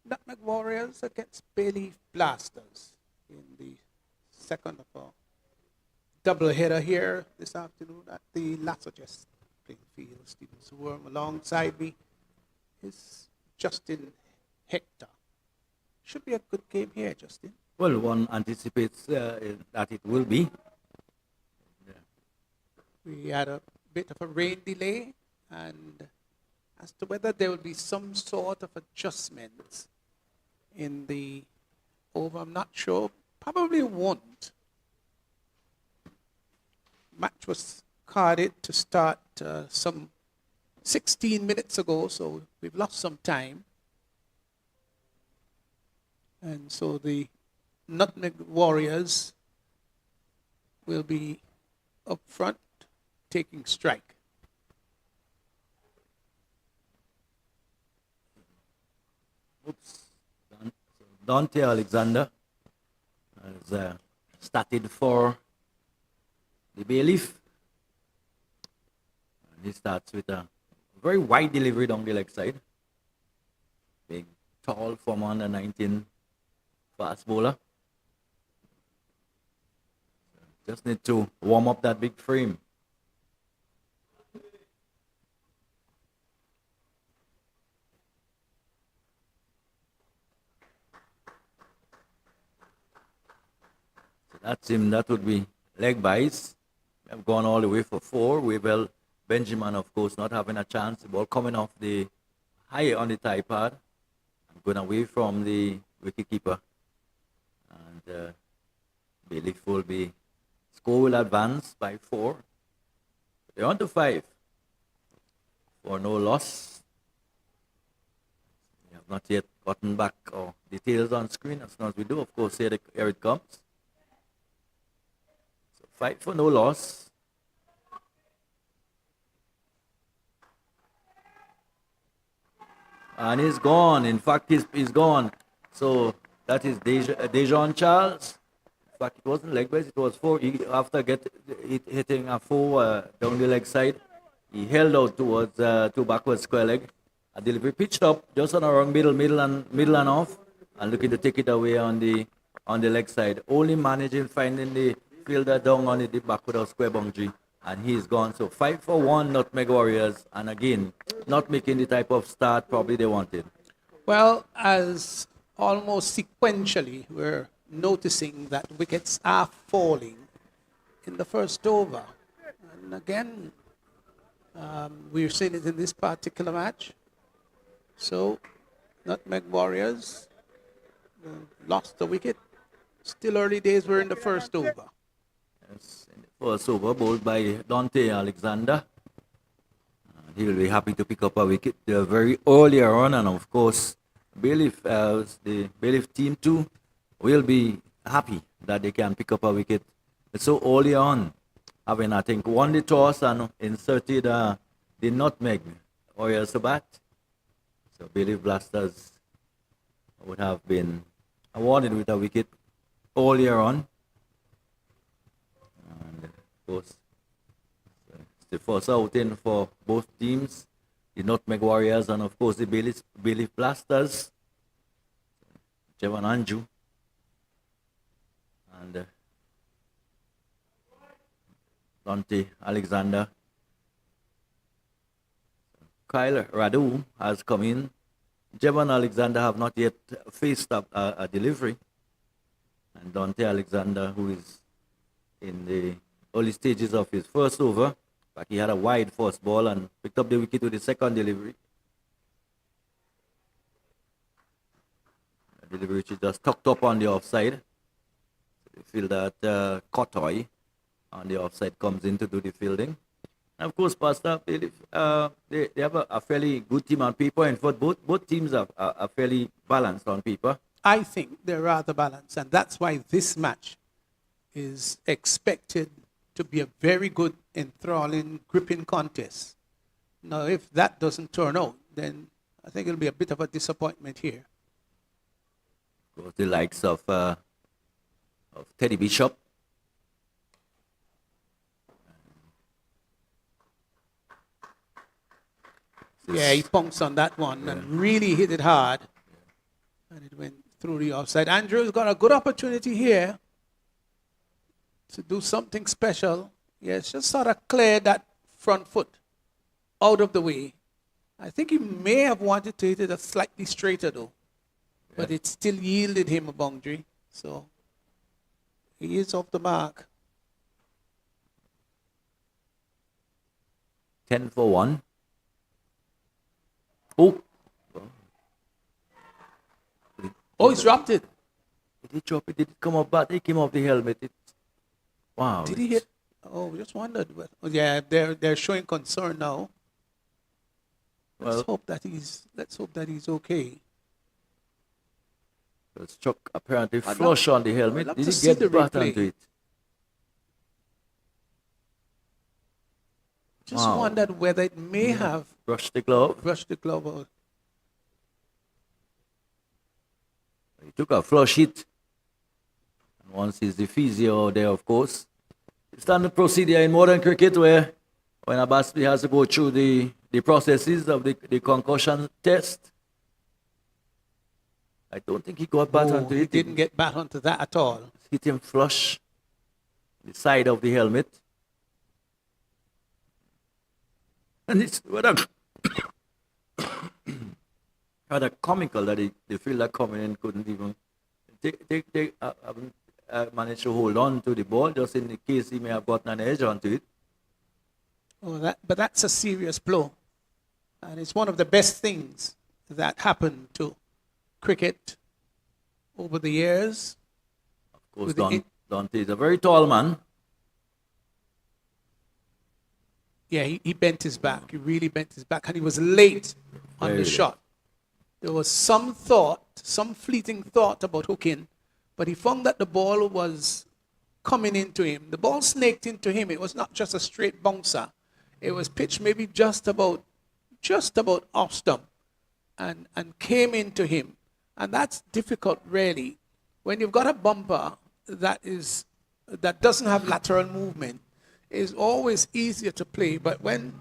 Nutmeg Warriors against Bayleaf Blasters in the second of a double header here this afternoon at the Lassages playing field. Stephen Swarm alongside me is Justin Hector. Should be a good game here, Justin. Well, one anticipates that it will be. We had a bit of a rain delay, and as to whether there will be some sort of adjustments in the over, I'm not sure. Probably won't. Match was carded to start some 16 minutes ago, so we've lost some time. And so the Nutmeg Warriors will be up front taking strike. Oops. Dante Alexander has started for the Bayleaf. And he starts with a very wide delivery down the leg side. Big, tall, former under 19 fast bowler. Just need to warm up that big frame. So that's him. That would be leg byes. We have gone all the way for 4. Wavell Benjamin, of course, not having a chance. The ball coming off the high on the tie pad and going away from the wicketkeeper. And Bayleaf will be score will advance by 4. They're on to 5 for no loss. We have not yet gotten back or details on screen. As soon as we do, of course, here it comes. So 5 for no loss. And he's gone. In fact, he's gone. So that is Dejon Charles. In fact, it wasn't leg base, it was 4. After hitting a 4 down the leg side, he held out towards two backward square leg. A delivery pitched up just on a wrong middle and off, and looking to take it away on the leg side. Only managing finding the fielder down on the backward or square boundary, and he's gone. So 5 for 1 Nutmeg Warriors, and again, not making the type of start probably they wanted. Well, as almost sequentially, we're noticing that wickets are falling in the first over. And again, we're seeing it in this particular match. So, Nutmeg Warriors lost the wicket. Still early days, we're in the first over. Yes, in the first over, bowled by Dante Alexander. He will be happy to pick up a wicket very earlier on, and of course, Bayleaf, the Bayleaf team too, will be happy that they can pick up a wicket so early on, having I think won the toss and inserted the Nutmeg Warriors to bat. So Bayleaf Blasters would have been awarded with a wicket earlier on, and of course, it's the first outing for both teams, the Nutmeg Warriors and of course the Bayleaf Blasters. Jevan Anju and Dante Alexander. Kyle Radu has come in. Jevan Alexander have not yet faced up a delivery. And Dante Alexander, who is in the early stages of his first over, but he had a wide first ball and picked up the wicket with the second delivery. A delivery which is just tucked up on the offside. So they feel that Kotoy on the offside comes in to do the fielding. And of course, Pastor, they have a fairly good team on paper. In fact, both teams are fairly balanced on paper. I think they're rather balanced, and that's why this match is expected to be a very good, enthralling, gripping contest. Now, if that doesn't turn out, then I think it'll be a bit of a disappointment here. Of course, the likes of Teddy Bishop. Yeah, he pounced on that one and really hit it hard. And it went through the offside. Andrew's got a good opportunity here to do something special. Yes, just sort of clear that front foot out of the way. I think he may have wanted to hit it a slightly straighter though, but it still yielded him a boundary. So he is off the mark. 10 for 1. Oh. Oh, he's dropped it. Did he drop it? Did it come up back? It came off the helmet. Wow. Did he hit? Oh, just wondered. Oh, yeah, they're showing concern now. Let's Well, hope that he's okay. it struck apparently flush on the helmet. love Did to he see the get back replay. onto it? Just Wow. wondered whether it may have Brush the glove. brushed the glove out. He took a flush hit. And once he's the physio there, of course. Standard procedure in modern cricket where when a batsman has to go through the processes of the concussion test. I don't think he got back Oh, onto he it. didn't get back onto that at all. Hit him flush the side of the helmet. And it's rather comical that the fielder coming in couldn't even managed to hold on to the ball just in the case he may have gotten an edge onto it. Oh, but that's a serious blow. And it's one of the best things that happened to cricket over the years. Of course, With the- Dante is a very tall man. Yeah, he bent his back. He really bent his back. And he was late on Very the late. shot. There was some thought, some fleeting thought about hooking, but he found that the ball was coming into him. The ball snaked into him. It was not just a straight bouncer. It was pitched maybe just about off stump and came into him. And that's difficult really. When you've got a bumper that doesn't have lateral movement, it's always easier to play. But when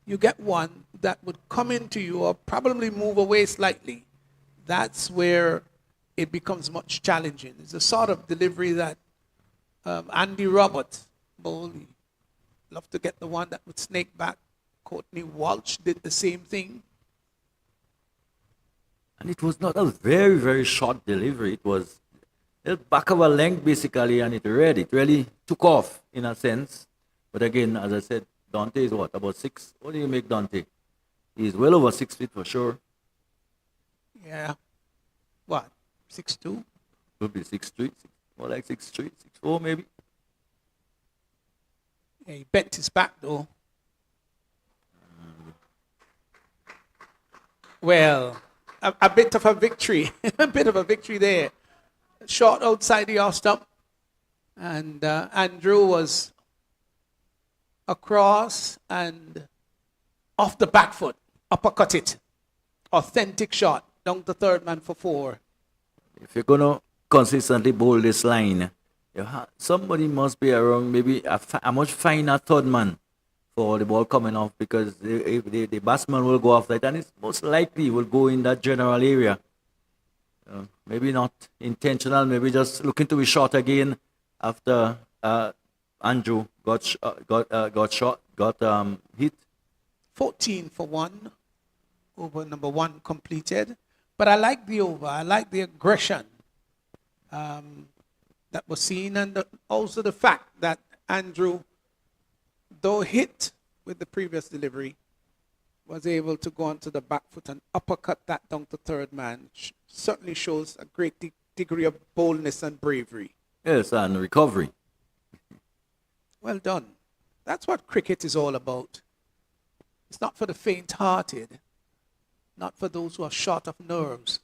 you get one that would come into you or probably move away slightly, that's where it becomes much challenging. It's the sort of delivery that Andy Roberts bowled. He loved to get the one that would snake back. Courtney Walsh did the same thing. And it was not a very, very short delivery. It was the back of a length basically, and it really took off in a sense. But again, as I said, Dante is what, about 6? What do you make Dante? He's well over 6 feet for sure. Yeah. What? 6'2"? Could be 6'3", more like 6'3", 6'4" maybe. Yeah, he bent his back though. Well, a bit of a victory. A bit of a victory there. Shot outside the off stump. And Andrew was across and off the back foot. Uppercut it. Authentic shot. Down to third man for 4. If you're going to consistently bowl this line, somebody must be around maybe a much finer third man for the ball coming off, because the batsman will go off that, and it's most likely will go in that general area. Maybe not intentional, maybe just looking to be shot again after Andrew got hit. 14 for 1. Over number 1 completed. But I like the over. I like the aggression that was seen, and also the fact that Andrew, though hit with the previous delivery, was able to go onto the back foot and uppercut that down to third man. Certainly shows a great degree of boldness and bravery. Yes, and recovery. Well done. That's what cricket is all about. It's not for the faint-hearted, not for those who are short of nerves.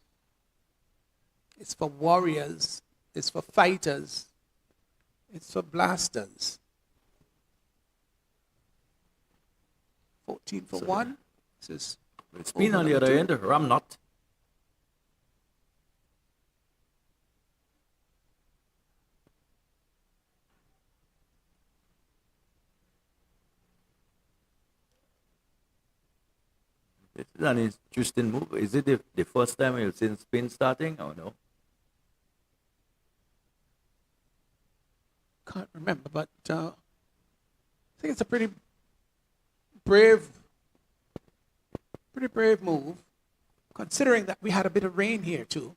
It's for warriors. It's for fighters. It's for blasters. 14 for 1. This is It's been on the over other number end, Ramnot. This is an interesting move. Is it the first time you've seen spin starting or no? Can't remember, but I think it's a brave, pretty brave move, considering that we had a bit of rain here too.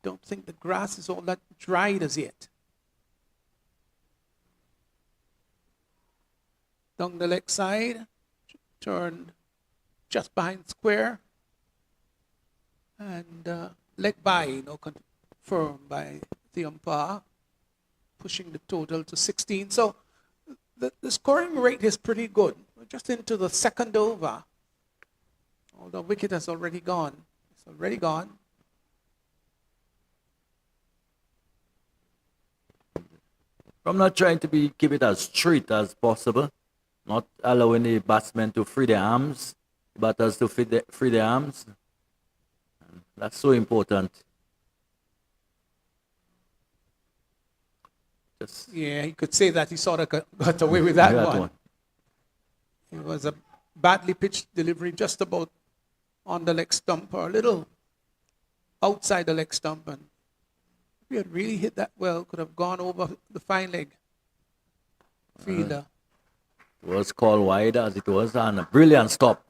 Don't think the grass is all that dried as yet. Down the leg side, turned just behind square, and leg by, confirmed by the umpire, pushing the total to 16. So the scoring rate is pretty good. We're just into the second over. Although wicket has already gone. It's already gone. I'm not trying to keep it as straight as possible, not allowing the batsmen to free their arms, batters to free their arms. That's so important. Yeah, you could say that he sort of got away with that one. It was a badly pitched delivery, just about on the leg stump or a little outside the leg stump. And if he had really hit that well, could have gone over the fine leg fielder. It was called wide as it was, and a brilliant stop.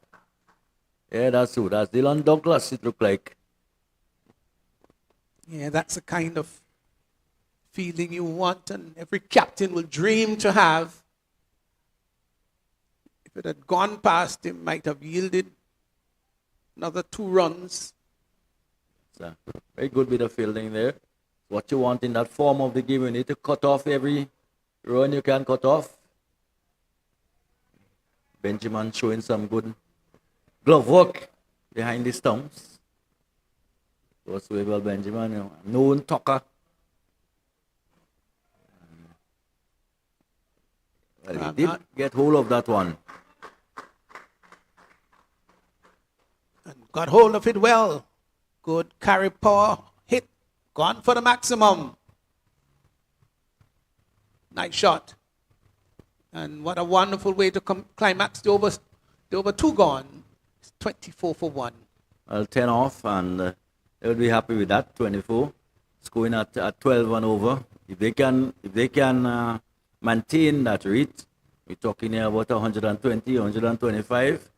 Yeah, that's who. That's Dylan Douglas, it looked like. Yeah, that's the kind of feeling you want, and every captain will dream to have. If it had gone past him, might have yielded another 2 runs. It's a very good bit of fielding there. What you want in that form of the game, you need to cut off every run you can cut off. Benjamin showing some good glove work behind the stumps. Was well, Benjamin, known talker. Well, he did get hold of that one. And got hold of it well. Good carry power hit. Gone for the maximum. Nice shot. And what a wonderful way to climax the over 2 gone. It's 24 for 1. Well, 10 off, and they will be happy with that. 24. Scoring at 12 and over. If they can maintain that rate, we're talking here about 120, 125.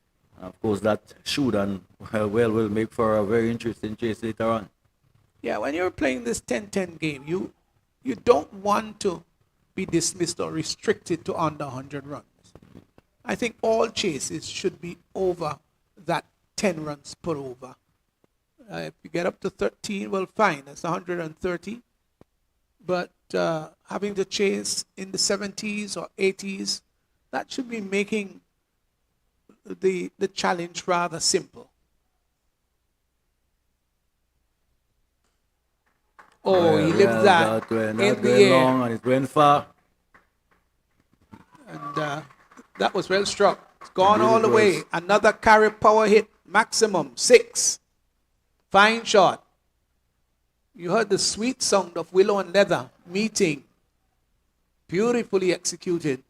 Of course, that should and will make for a very interesting chase later on. Yeah, when you're playing this 10-10 game, you don't want to be dismissed or restricted to under 100 runs. I think all chases should be over that 10 runs per over. If you get up to 13, well, fine, that's 130. But having to chase in the 70s or 80s, that should be making the challenge rather simple. Oh, he lived that in the air. Long and it went far. And that was well struck. It's gone all the way. Another carry power hit, maximum 6. Fine shot. You heard the sweet sound of willow and leather meeting. Beautifully executed.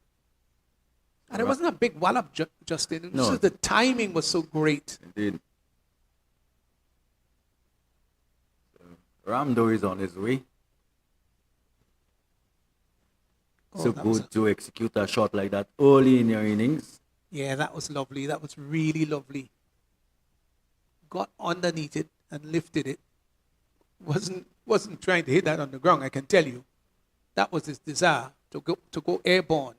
And it wasn't a big wallop, Justin. No. Just the timing was so great. Indeed. Ramdo is on his way. So good to execute a shot like that early in your innings. Yeah, that was lovely. That was really lovely. Got underneath it and lifted it. Wasn't trying to hit that on the ground, I can tell you. That was his desire to go airborne.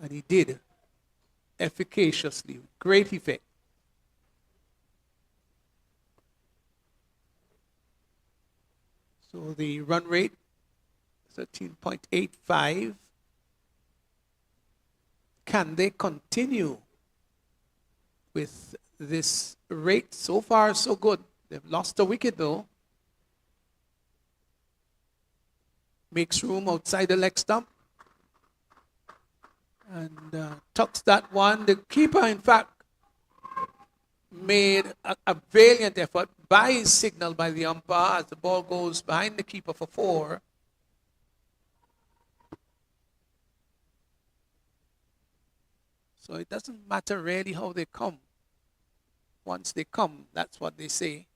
And he did efficaciously. Great effect. So the run rate, 13.85. Can they continue with this rate? So far, so good. They've lost a wicket, though. Makes room outside the leg stump. And tucks that one. The keeper, in fact, made a valiant effort by his signal by the umpire as the ball goes behind the keeper for 4. So it doesn't matter really how they come. once they come. That's what they say.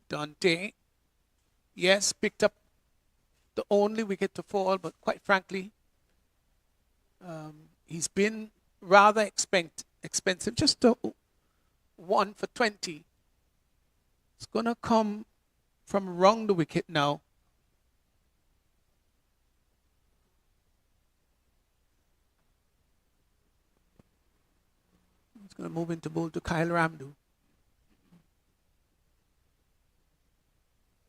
Dante, yes, picked up the only wicket to fall, but quite frankly, he's been rather expensive. Just a 1 for 20. It's going to come from around the wicket now. He's going to move into bowl to Kyle Ramdu.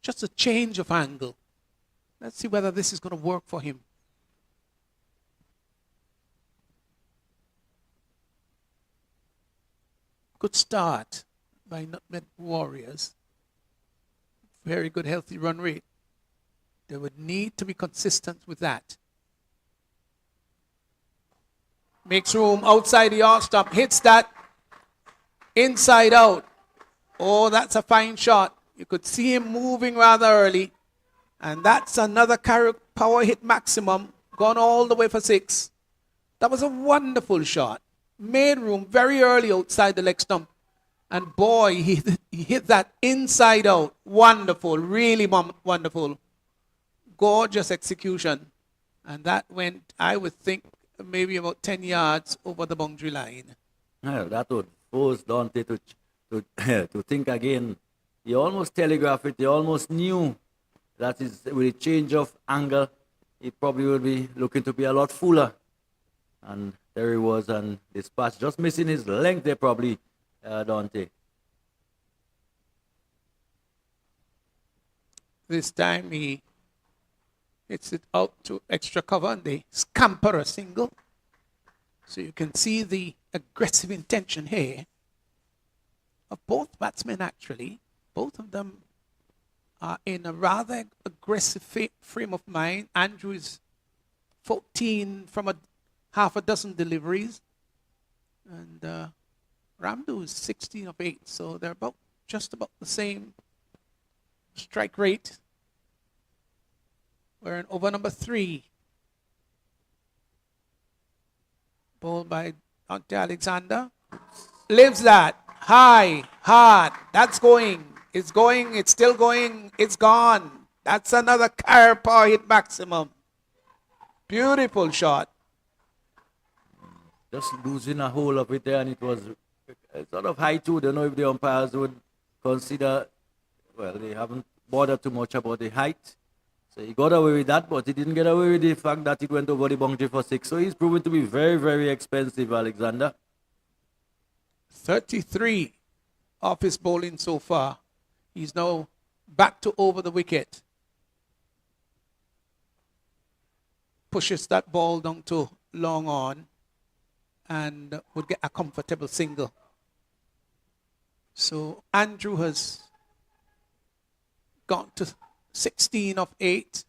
Just a change of angle. Let's see whether this is going to work for him. Good start by Nutmeg Warriors. Very good healthy run rate. They would need to be consistent with that. Makes room outside the off stump. Hits that inside out. Oh, that's a fine shot. You could see him moving rather early. And that's another power hit maximum. Gone all the way for 6. That was a wonderful shot. Made room very early outside the leg stump. And boy, he hit that inside out. Wonderful. Really wonderful. Gorgeous execution. And that went, I would think, maybe about 10 yards over the boundary line. Well, that would force Dante to to think again. He almost telegraphed it. He almost knew that is with a change of angle, he probably would be looking to be a lot fuller. And there he was, and dispatch just missing his length there, probably, Dante. This time he hits it out to extra cover and they scamper a single. So you can see the aggressive intention here of both batsmen, actually. Both of them are in a rather aggressive frame of mind. Andrew is 14 from half a dozen deliveries. And Ramdu is 16 of 8. So they're just about the same strike rate. We're in over number 3. Bowled by Dante Alexander. Lives that. High, hard. That's going. It's going. It's still going. It's gone. That's another power hit maximum. Beautiful shot. Just losing a whole of it there, and it was sort of high too. Don't know if the umpires would consider, well, they haven't bothered too much about the height. So he got away with that, but he didn't get away with the fact that it went over the boundary for 6. So he's proven to be very, very expensive, Alexander. 33 of his bowling so far. He's now back to over the wicket. Pushes that ball down to long on and would get a comfortable single. So Andrew has gone to 16 of 8.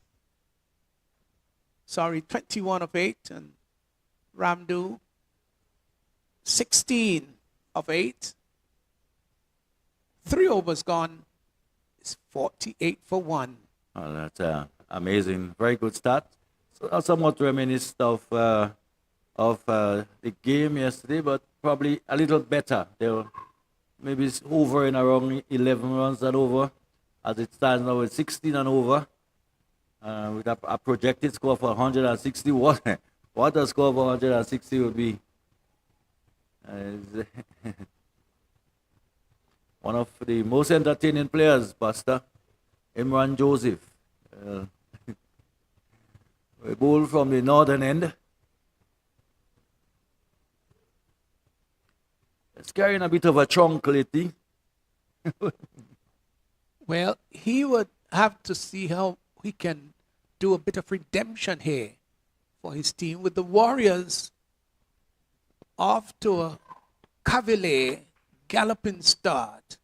Sorry, 21 of 8. And Ramdu, 16 of 8. 3 overs gone. It's 48 for 1. Oh, that's amazing. Very good start. So, somewhat reminiscent of the game yesterday, but probably a little better. They were maybe over in around 11 runs and over. As it stands now, it's 16 and over. With a projected score for 160. What a score for 160 would be. One of the most entertaining players, Pastor, Imran Joseph. A bull from the northern end. It's carrying a bit of a trunk lately. Well, he would have to see how he can do a bit of redemption here for his team with the Warriors off to a cavalier galloping start.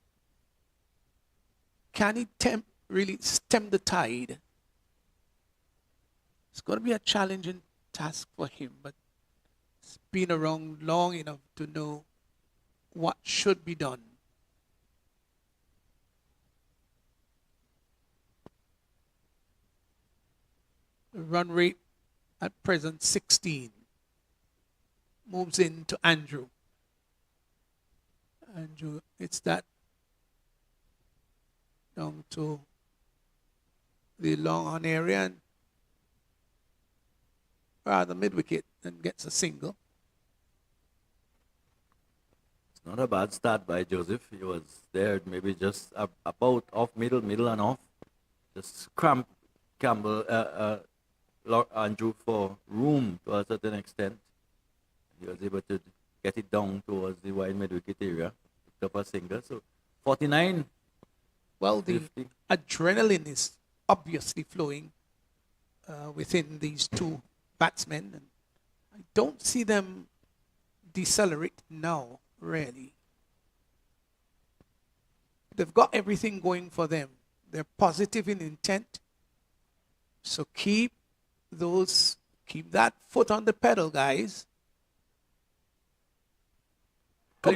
Can he really stem the tide? It's going to be a challenging task for him, but he's been around long enough to know what should be done. Run rate at present 16. Moves in to Andrew. Andrew, it's that down to the long on area and rather mid wicket and gets a single. It's not a bad start by Joseph. He was there maybe just about off middle and off. Just cramp Campbell, Andrew for room to a certain extent. He was able to get it down towards the wide mid wicket area. Picked up a single. So 49. Well, the 50. adrenaline is obviously flowing within these two batsmen, and I don't see them decelerate now, really. They've got everything going for them. They're positive in intent. So keep that foot on the pedal, guys. Oh,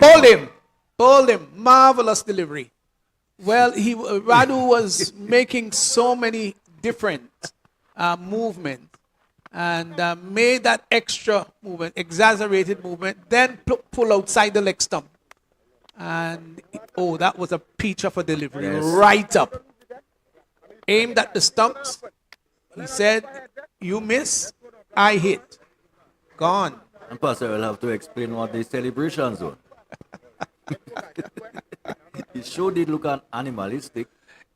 bowled him. Marvelous delivery. Well, Radu was making so many different movements and made that extra movement, exaggerated movement, then pull outside the leg stump. And that was a peach of a delivery, Yes. right up. Aimed at the stumps. He said, "You miss, I hit." Gone. And Pastor will have to explain what the celebrations were. It sure did look animalistic.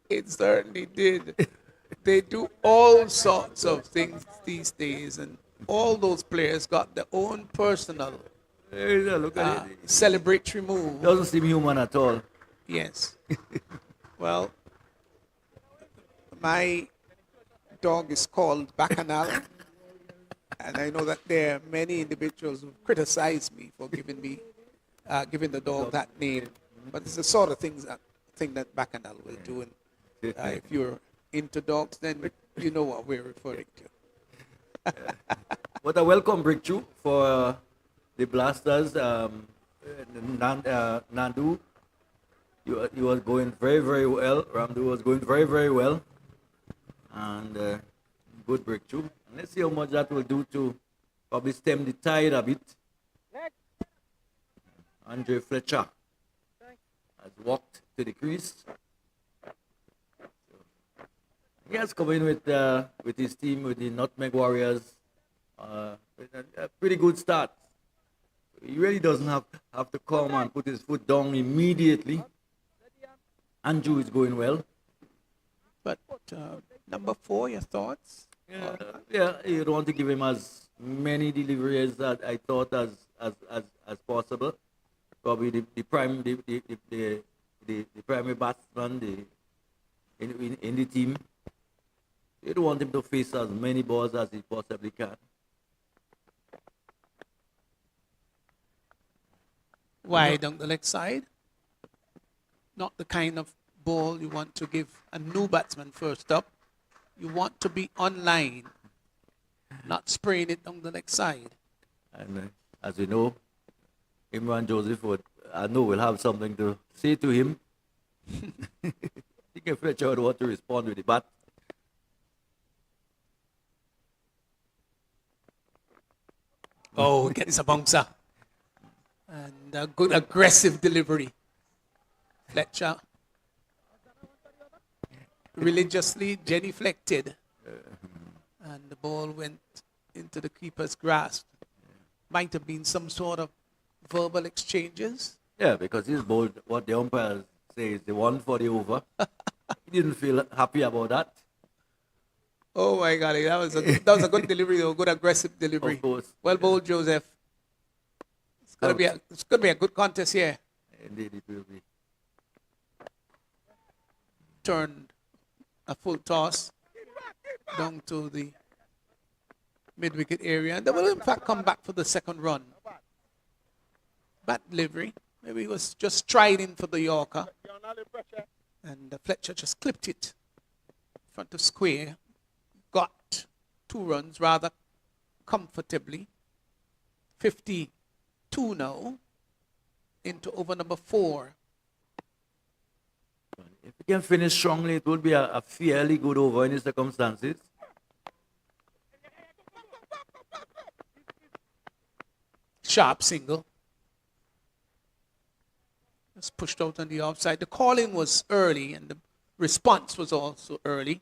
It certainly did. They do all sorts of things these days, and all those players got their own personal Look at it. celebratory move. Doesn't seem human at all. Yes. Well, my dog is called Bacchanal, and I know that there are many individuals who criticize me for giving the dog that name. But it's the sort of thing that Bacchanal will do. And if you're into dogs, then you know what we're referring to. What a welcome breakthrough for the Blasters. Nandu, he was going very, very well. Ramdu was going very, very well. And good breakthrough. And let's see how much that will do to probably stem the tide a bit. Andre Fletcher has walked to the crease. He has come in with his team, with the Nutmeg Warriors. With a pretty good start. He really doesn't have to come and put his foot down immediately. Andrew is going well. But number 4, your thoughts? Yeah, you don't want to give him as many deliveries that I thought as possible. Probably the primary batsman in the team. You don't want him to face as many balls as he possibly can. Wide on the leg side. Not the kind of ball you want to give a new batsman first up. You want to be on line, not spraying it on the leg side. And as we know, Imran Joseph will have something to say to him. He can fetch out what to respond with the bat. Oh, gets a bouncer. And a good aggressive delivery. Fletcher religiously genuflected. And the ball went into the keeper's grasp. Might have been some sort of verbal exchanges. Yeah, because he's bowled what the umpire says the one for the over. He didn't feel happy about that. Oh my God, that was a good delivery, though, good aggressive delivery. Of course. Well bowled, Joseph. It's gonna be a good contest here. Indeed, it will be. Turned a full toss down to the mid-wicket area, and they will in fact come back for the second run. Bad delivery. Maybe he was just striding for the Yorker, and Fletcher just clipped it in front of square. Got 2 runs rather comfortably. 52 now into over number 4. If we can finish strongly, it will be a fairly good over in the circumstances. sharp single. Just pushed out on the offside. The calling was early and the response was also early.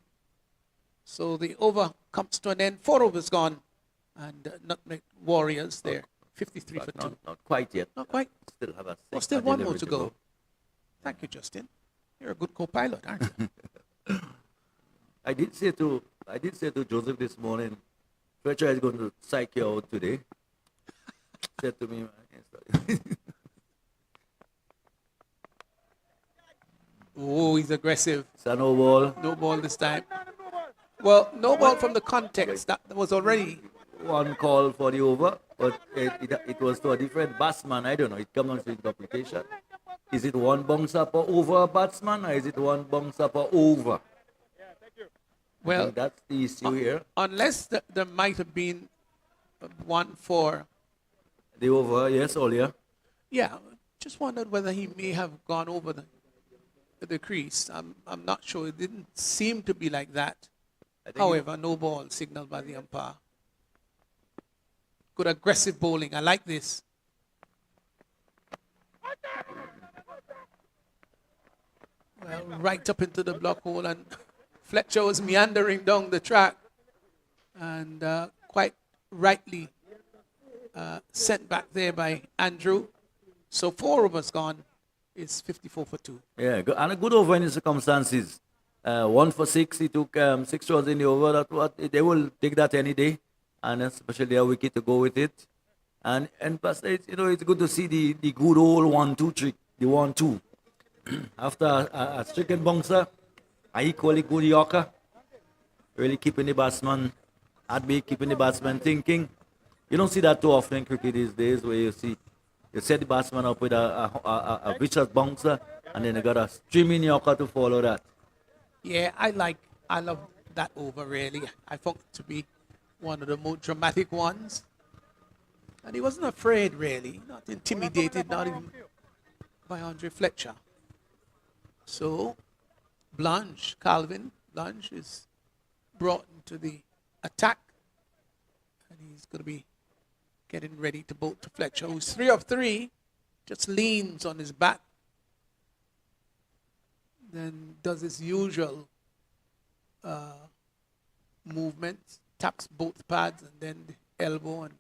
So the over comes to an end. 4 overs gone. And Nutmeg Warriors there, 53 for 2. Not quite yet. Not quite. Still have a Oh, still one more to go. Thank you, Justin. You're a good co-pilot, aren't you? I did say to Joseph this morning, Fletcher is going to psych you out today. Said to me, Oh, he's aggressive. it's a no ball. No ball this time. Well, no ball from the context. That was already. One call for the over, but it was to a different batsman. I don't know. It comes on to interpretation. Is it one bouncer per over a batsman, or is it one bouncer per over? I Well, think that's the issue here. unless there might have been one for. The over, yes, Olia. Yeah, just wondered whether he may have gone over the crease. I'm not sure. It didn't seem to be like that. However, no ball signaled by the umpire. Good aggressive bowling. I like this. Well, right up into the block hole, and Fletcher was meandering down the track and quite rightly sent back there by Andrew. So 4 overs gone. It's 54 for 2. Yeah, and a good over in the circumstances. 1 for 6. He took 6 runs in the over. That what they will take that any day, and especially a wicket to go with it. And plus, it's good to see the good old 1-2 trick, the 1-2. After a stricken bouncer, a equally good Yorker, really keeping the batsman at bay, keeping the batsman thinking. You don't see that too often in cricket these days, where you set the batsman up with a vicious bouncer, and then you got a streaming Yorker to follow that. Yeah, I love that over, really. I found it to be one of the more dramatic ones. And he wasn't afraid, really, not intimidated, not even by Andre Fletcher. So, Calvin Blanche is brought into the attack. And he's going to be getting ready to bowl to Fletcher, who's 3 of 3, just leans on his back. Then does his usual movement, taps both pads and then the elbow and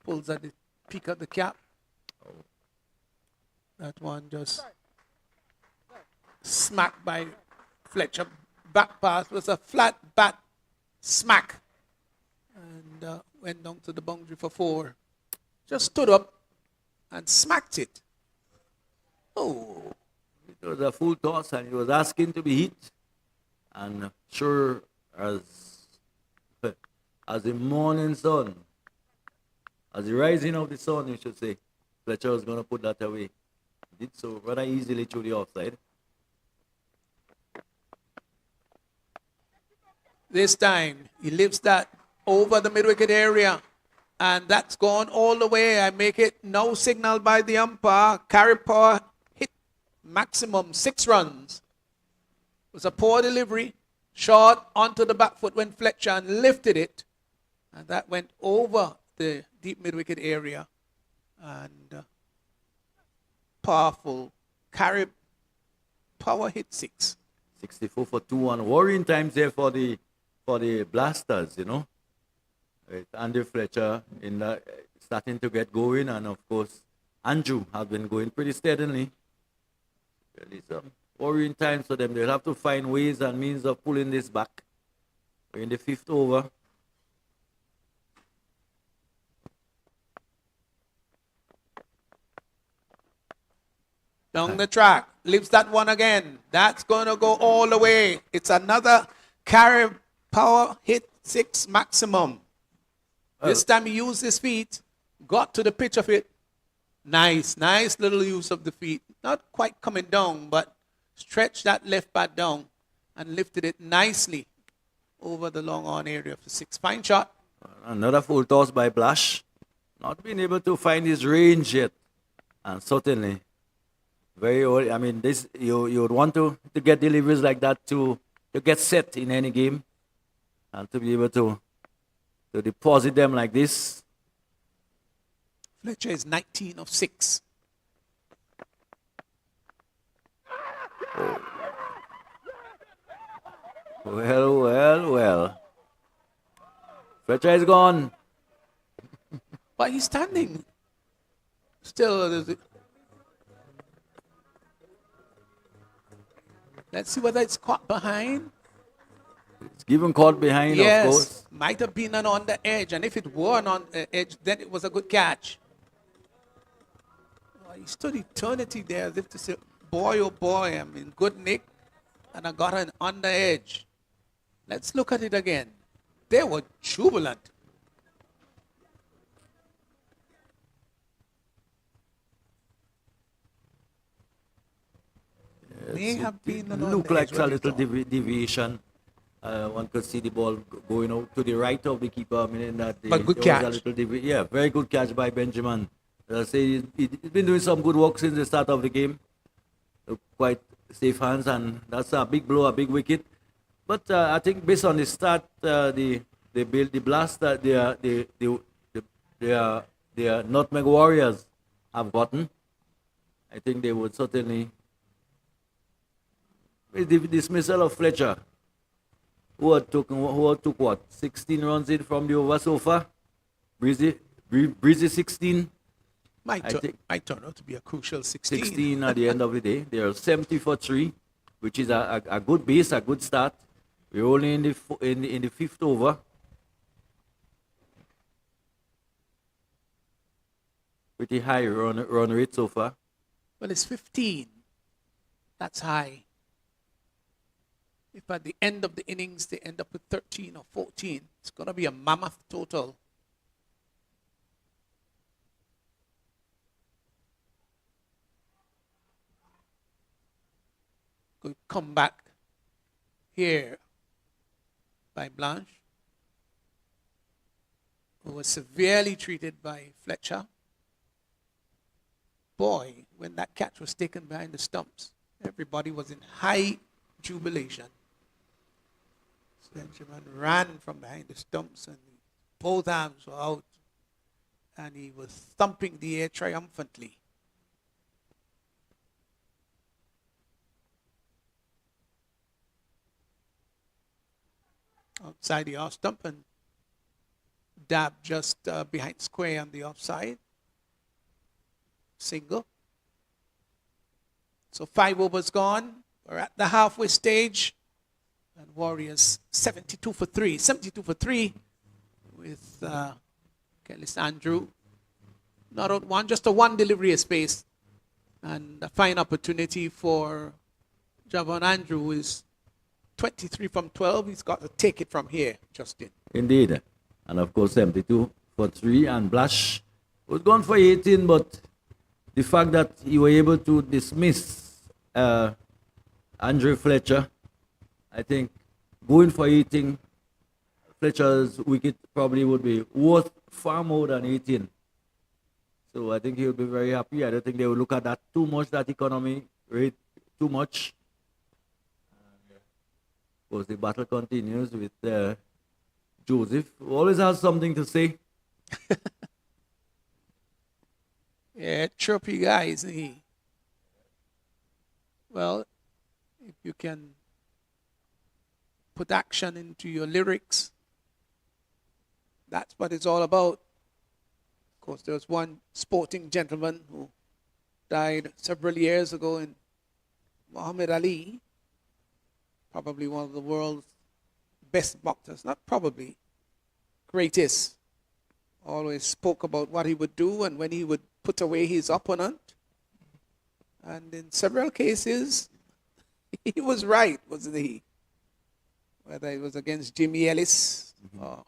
pulls at the peak of the cap. That one just smacked by Fletcher. Back pass was a flat bat smack and went down to the boundary for 4. Just stood up and smacked it. Oh. It was a full toss, and he was asking to be hit. And sure as the morning sun, as the rising of the sun, you should say, Fletcher was going to put that away. He did so rather easily through the offside. This time, he lifts that over the mid-wicket area. And that's gone all the way. I make it no signal by the umpire. Carry power hit maximum 6 runs. It was a poor delivery. Short onto the back foot when Fletcher and lifted it. And that went over the deep mid-wicket area. And powerful. Carry power hit 6. 64 for 2, and worrying times there for the Blasters, With Andy Fletcher starting to get going, and of course Andrew has been going pretty steadily. Really some worrying times for them. They'll have to find ways and means of pulling this back. We're in the 5th over. Down the track, lifts that one again. That's going to go all the way. It's another carry power hit 6 maximum. This time he used his feet, got to the pitch of it. Nice little use of the feet. Not quite coming down, but stretched that left bat down and lifted it nicely over the long on area for 6. Fine shot. Another full toss by Blash. Not being able to find his range yet. And certainly, very early. I mean, this you would want to get deliveries like that to get set in any game. And to be able to deposit them like this. Fletcher is 19 of 6. Well. Fletcher is gone. But he's standing. Still, let's see whether it's caught behind. It's given caught behind, of Yes, course. might have been on the edge. And if it were on the edge, then it was a good catch. Oh, he stood eternity there as if to say, boy, oh boy, I'm in good nick. And I got an on the edge. Let's look at it again. They were jubilant. May have been on Look the like edge. a What do you little thought? deviation. One could see the ball going out to the right of the keeper. I mean, that But good there was catch. a little yeah, very good catch by Benjamin. As I say, he's been doing some good work since the start of the game. Quite safe hands, and that's a big blow, a big wicket. But I think based on the start, the blast that the Nutmeg Warriors have gotten, I think they would certainly. With the dismissal of Fletcher, who had took what, 16 runs in from the over so far. Breezy 16. Might I think might turn out to be a crucial 16. 16 at the end of the day. They are 70 for 3, which is a good base, a good start. We're only in the fifth over. Pretty high run rate so far. Well, it's 15. That's high. If at the end of the innings they end up with 13 or 14, it's going to be a mammoth total. Good comeback here by Blanche, who was severely treated by Fletcher. Boy, when that catch was taken behind the stumps, everybody was in high jubilation. Benjamin ran from behind the stumps and both arms were out and he was thumping the air triumphantly. Outside the off stump and dab just behind square on the offside. Single. So 5 overs gone. We're at the halfway stage. And Warriors 72 for 3. 72 for 3 with Kellis Andrew. Not out one, just a one delivery space. And a fine opportunity for Javon Andrew, who is 23 from 12. He's got to take it from here, Justin. Indeed. And of course, 72 for 3. And Blash was gone for 18, but the fact that you were able to dismiss Andre Fletcher, I think going for 18, Fletcher's wicket probably would be worth far more than 18. So I think he would be very happy. I don't think they will look at that too much, that economy rate too much. And, of course, the battle continues with Joseph, who always has something to say. Yeah, chirpy guy, isn't he? Well, if you can put action into your lyrics, that's what it's all about. Of course, there was one sporting gentleman who died several years ago in Muhammad Ali, probably one of the world's best boxers, not probably, greatest. Always spoke about what he would do and when he would put away his opponent. And in several cases, he was right, wasn't he? Whether it was against Jimmy Ellis or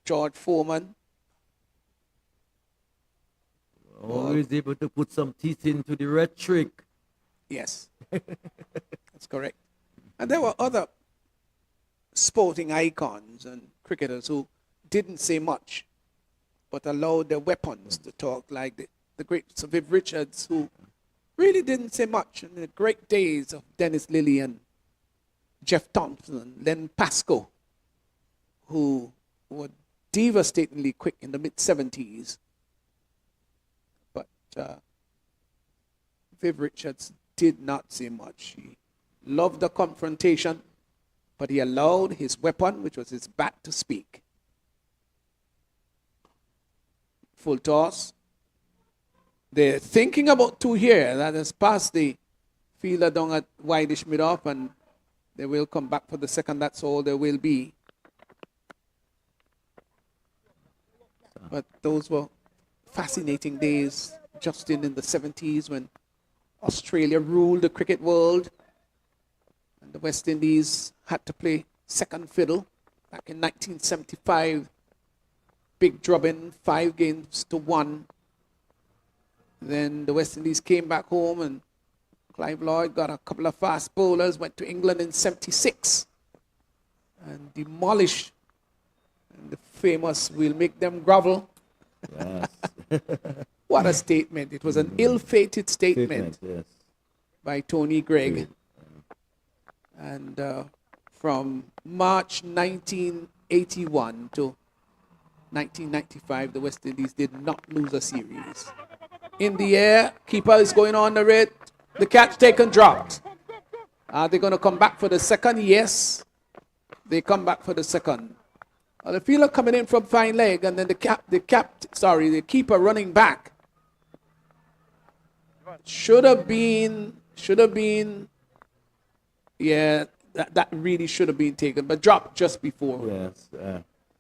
George Foreman. Always able to put some teeth into the rhetoric. Yes, that's correct. And there were other sporting icons and cricketers who didn't say much, but allowed their weapons to talk, like the great Sir Viv Richards, who really didn't say much in the great days of Dennis Lilly and Jeff Thompson, Len Pascoe, who were devastatingly quick in the mid-70s. Viv Richards did not say much. He loved the confrontation, but he allowed his weapon, which was his bat, to speak. Full toss. They're thinking about two here. That has passed the fielder down at wideish mid-off, and they will come back for the second. That's all there will be. But those were fascinating days, Justin, in the 70s when Australia ruled the cricket world and the West Indies had to play second fiddle. Back in 1975, big drubbing, 5-1. Then the West Indies came back home and Clive Lloyd got a couple of fast bowlers, went to England in 76 and demolished the famous "we'll make them grovel." Yes. What a statement. It was an ill-fated statement Yes. by Tony Gregg. And from March 1981 to 1995, the West Indies did not lose a series. In the air, keeper is going on the red. The catch taken, dropped. Are they going to come back for the second? Yes, they come back for the second. The fielder coming in from fine leg, and then the keeper running back. Should have been, yeah, that really should have been taken, but dropped just before. Yes.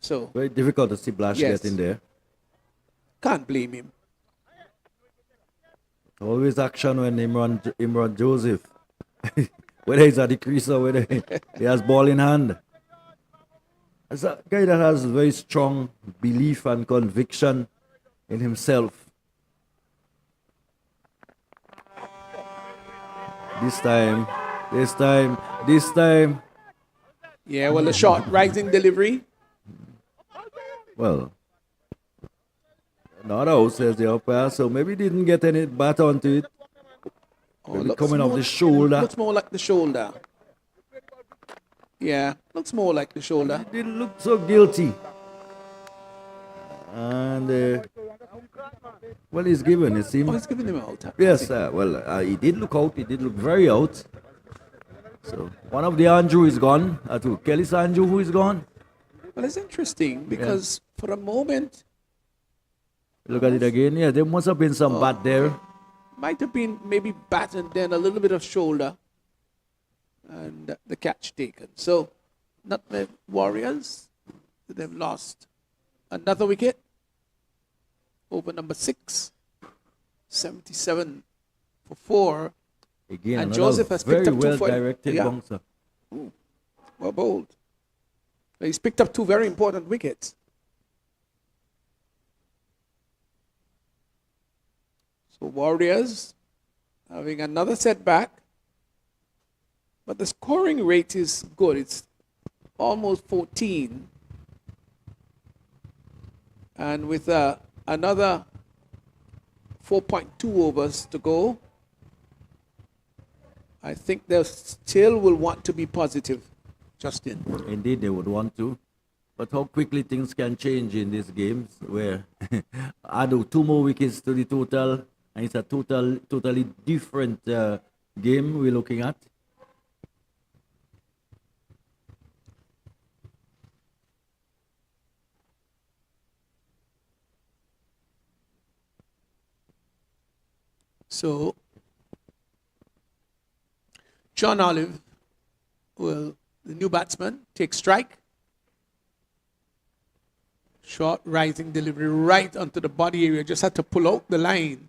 So Very difficult to see Blash Yes. get in there. can't blame him. Always action when Imran Joseph, whether he's at the crease or whether he has ball in hand. As a guy that has very strong belief and conviction in himself. This time. Yeah, well, the short rising delivery. Well, not out, says the umpire, so maybe didn't get any bat onto it. Maybe Looks coming off more- the shoulder. Looks more like the shoulder. Yeah, looks more like the shoulder. It didn't look so guilty. And, well, he's given, it seems. Oh, he's giving him out. Yes, he did look out. He did look very out. So, one of the Andrew is gone. Kelly's Andrew, who is gone. Well, it's interesting because for a moment, Look at it again. Yeah, there must have been some bat there. might have been maybe bat and then a little bit of shoulder and the catch taken. So, Nutmeg Warriors, they've lost another wicket. Over number 6, 77 for 4. Again, And another Joseph has picked very up 2 well for directed yeah. bouncer. Well bowled. He's picked up 2 very important wickets. So Warriors having another setback. But the scoring rate is good. It's almost 14. And with another 4.2 overs to go, I think they still will want to be positive, Justin. Indeed, they would want to. But how quickly things can change in these games where add 2 more wickets to the total, and it's a totally different game we're looking at. So, John Olive will, the new batsman, take strike. Short rising delivery right onto the body area. Just had to pull out the line.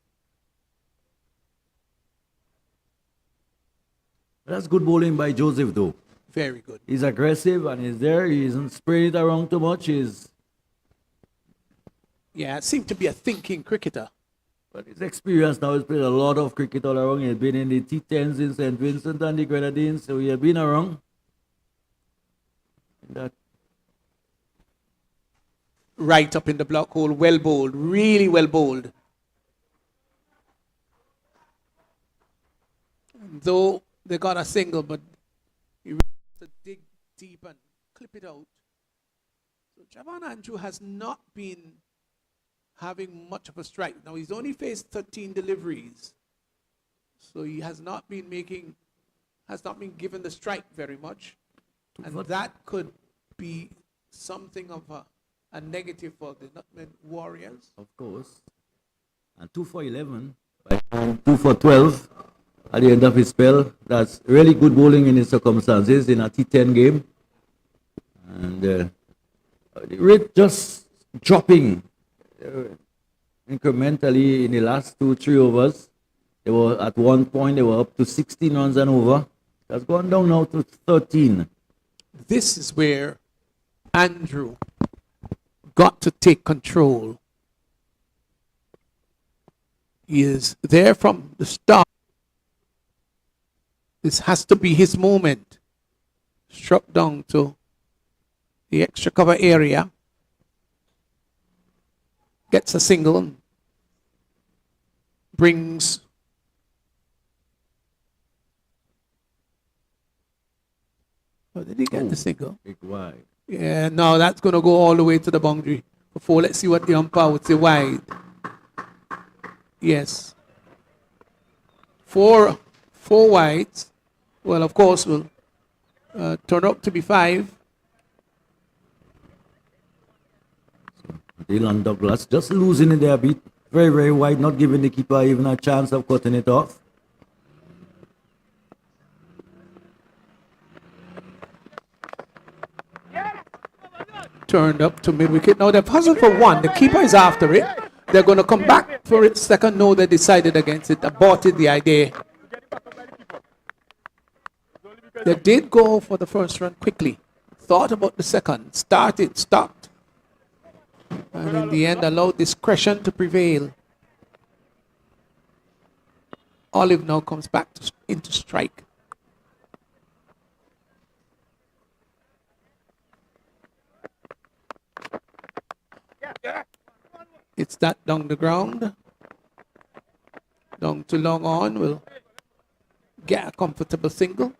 That's good bowling by Joseph, though. Very good. He's aggressive and he's there. He isn't spraying it around too much. Yeah, it seemed to be a thinking cricketer. But his experience now, he's played a lot of cricket all around. He's been in the T10s in St. Vincent and the Grenadines, so he has been around. That Right up in the block hole, well bowled, really well bowled. Though they got a single, but he really has to dig deep and clip it out. So Javon Andrew has not been having much of a strike. Now he's only faced 13 deliveries, so he has not been given the strike very much, and that could be something of a negative for the Nutmeg Warriors. Of course. And 2 for 11, 2 for 12 at the end of his spell. That's really good bowling in his circumstances in a T10 game. And the rate just dropping incrementally in the last 2-3 overs. They were at one point they were up to 16 runs and over. That's gone down now to 13. This is where Andrew got to take control. He is there from the start. This has to be his moment. Struck down to the extra cover area. Gets a single. Brings did he get the single? Big wide. Yeah, no, that's going to go all the way to the boundary. Before, let's see what the umpire would say. Wide. Yes. Four wides. Well, of course, will turn up to be 5. Dylan Douglas just losing it there a bit. Very, very wide, not giving the keeper even a chance of cutting it off. Turned up to mid-wicket. Now they've hustled for 1. The keeper is after it. They're going to come back for it second. No, they decided against it. Aborted the idea. They did go for the first run quickly. Thought about the second. Started, stopped. And in the end, allowed discretion to prevail. Olive now comes back into strike. It's that down the ground. Down to long on will get a comfortable single.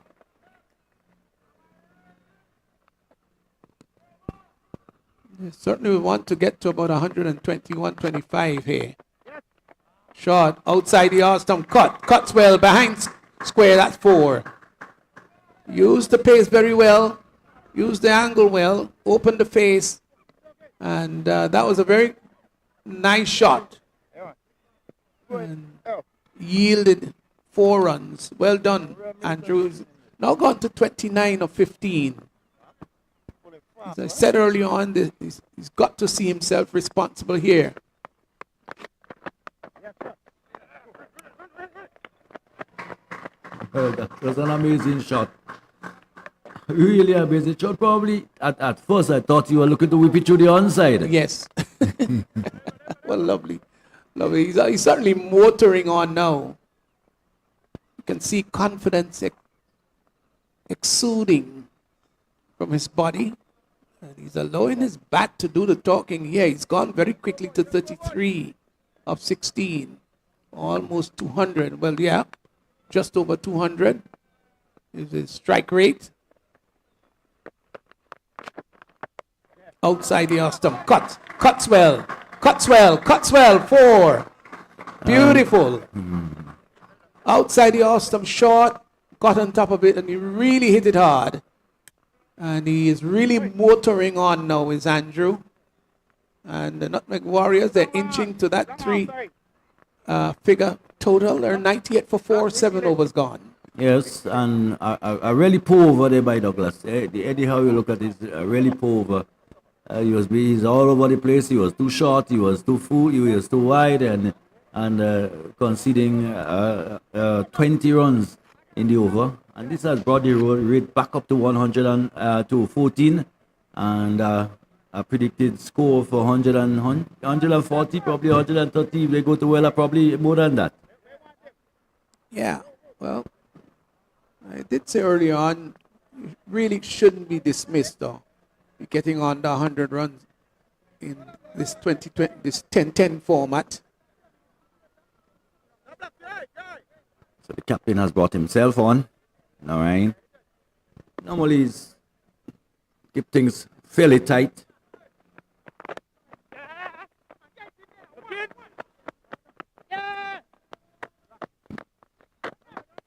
They certainly will want to get to about 121, 25 here. Shot outside the arm stump. Cuts well behind square. That's 4. Used the pace very well. Used the angle well. Opened the face. And that was a very nice shot. And yielded 4 runs. Well done, Andrews. Now gone to 29 of 15. As I said earlier on, he's got to see himself responsible here. That was an amazing shot. Really amazing shot. Probably at first I thought you were looking to whip it through the onside. Yes. Well, lovely. Lovely. He's certainly motoring on now. You can see confidence exuding from his body. And he's allowing his bat to do the talking here. He's gone very quickly to 33 of 16. Almost 200. Well, yeah, just over 200 is his strike rate. Outside the off stump. Cuts well. 4. Beautiful. Outside the off stump, short, got on top of it, and he really hit it hard. And he is really motoring on now, is Andrew. And the Nutmeg Warriors, they're inching to that 3 figure total. They're 98 for 4, 7 overs gone. Yes, and a really poor over there by Douglas. Eddie, how you look at it, a really poor over. He's all over the place. He was too short. He was too full. He was too wide, and conceding 20 runs in the over. And this has brought the rate back up to 114, and a predicted score for 140, probably 130. If they go to Wella, probably more than that. Yeah, well, I did say earlier on, you really shouldn't be dismissed, though. You're getting on the 100 runs in this 2020, this 10-10 format. So the captain has brought himself on. All right. Normally he's keep things fairly tight.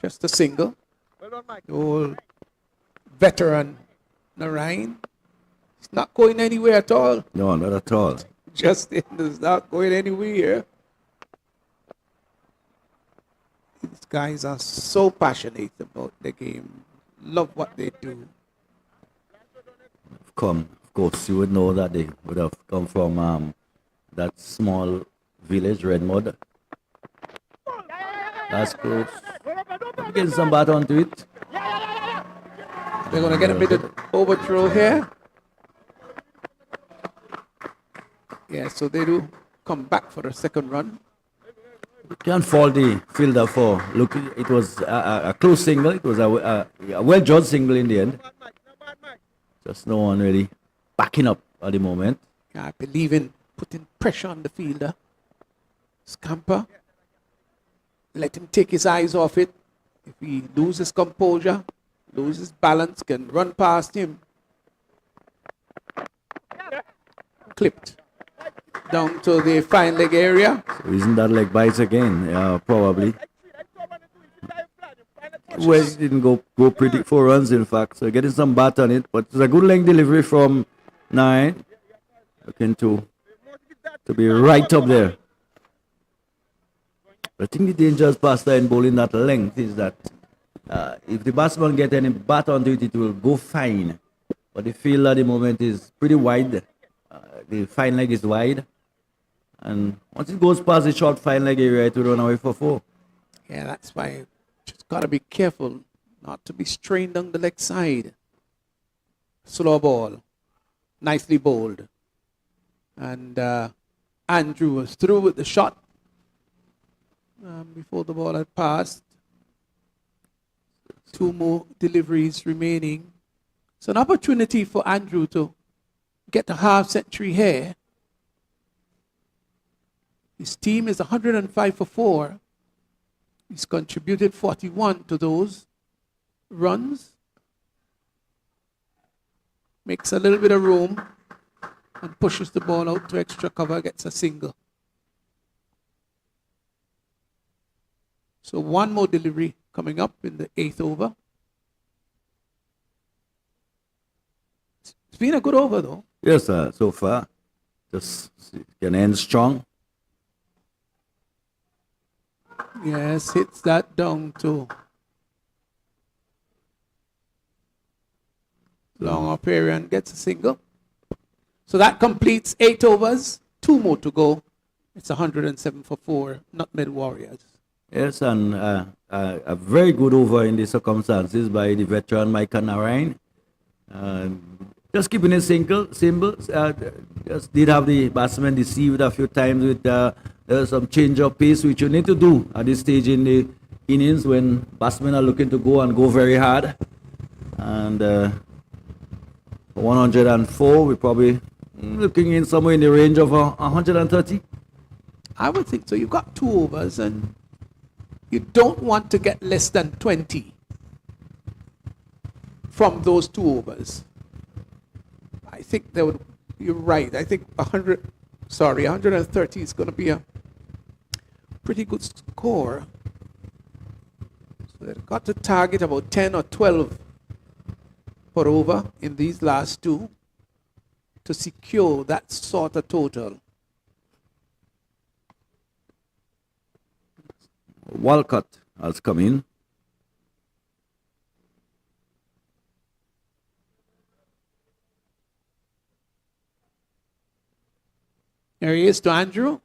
Just a single. The old veteran Narayan. He's not going anywhere at all. No, not at all. Justin is not going anywhere. These guys are so passionate about the game. Love what they do. Of course, you would know that they would have come from that small village, Redmond. That's close. Getting some bat onto it. They're going to get a bit of overthrow here. Yeah, so they do come back for a second run. Can't fault the fielder for look. It was a close single. It was a well-judged single in the end. Just no one really backing up at the moment. I believe in putting pressure on the fielder. Scamper. Let him take his eyes off it. If he loses composure, loses balance, can run past him. Clipped down to the fine leg area. So isn't that leg bites again? Yeah, probably. Well, it didn't go pretty 4 runs in fact. So getting some bat on it, but it's a good length delivery from 9. Looking to be right up there. I think the dangerous passer in bowling that length is that if the batsman get any bat onto it, it will go fine. But the field at the moment is pretty wide. The fine leg is wide. And once it goes past the short fine leg area, it will run away for 4. Yeah, that's why you just got to be careful not to be strained on the leg side. Slow ball. Nicely bowled. And Andrew was through with the shot before the ball had passed. 2 more deliveries remaining. It's an opportunity for Andrew to get a half century here. His team is 105 for 4. He's contributed 41 to those runs. Makes a little bit of room and pushes the ball out to extra cover, gets a single. So 1 more delivery coming up in the 8th over. It's been a good over though. Yes, so far. Just can end strong. Yes, hits that down to long up area and gets a single. So that completes 8 overs. 2 more to go. It's 107 for 4. Nutmeg Warriors. Yes, and a very good over in the circumstances by the veteran Micah Narayan. Just keeping it simple. Just did have the batsman deceived a few times with some change of pace, which you need to do at this stage in the innings when batsmen are looking to go very hard. And 104, we're probably looking in somewhere in the range of 130. I would think so. You've got 2 overs and you don't want to get less than 20 from those 2 overs. I think you're right. I think 130 is going to be a pretty good score. So they've got to target about 10 or 12 per over in these last 2 to secure that sort of total. Walcott has come in. There he is to Andrew.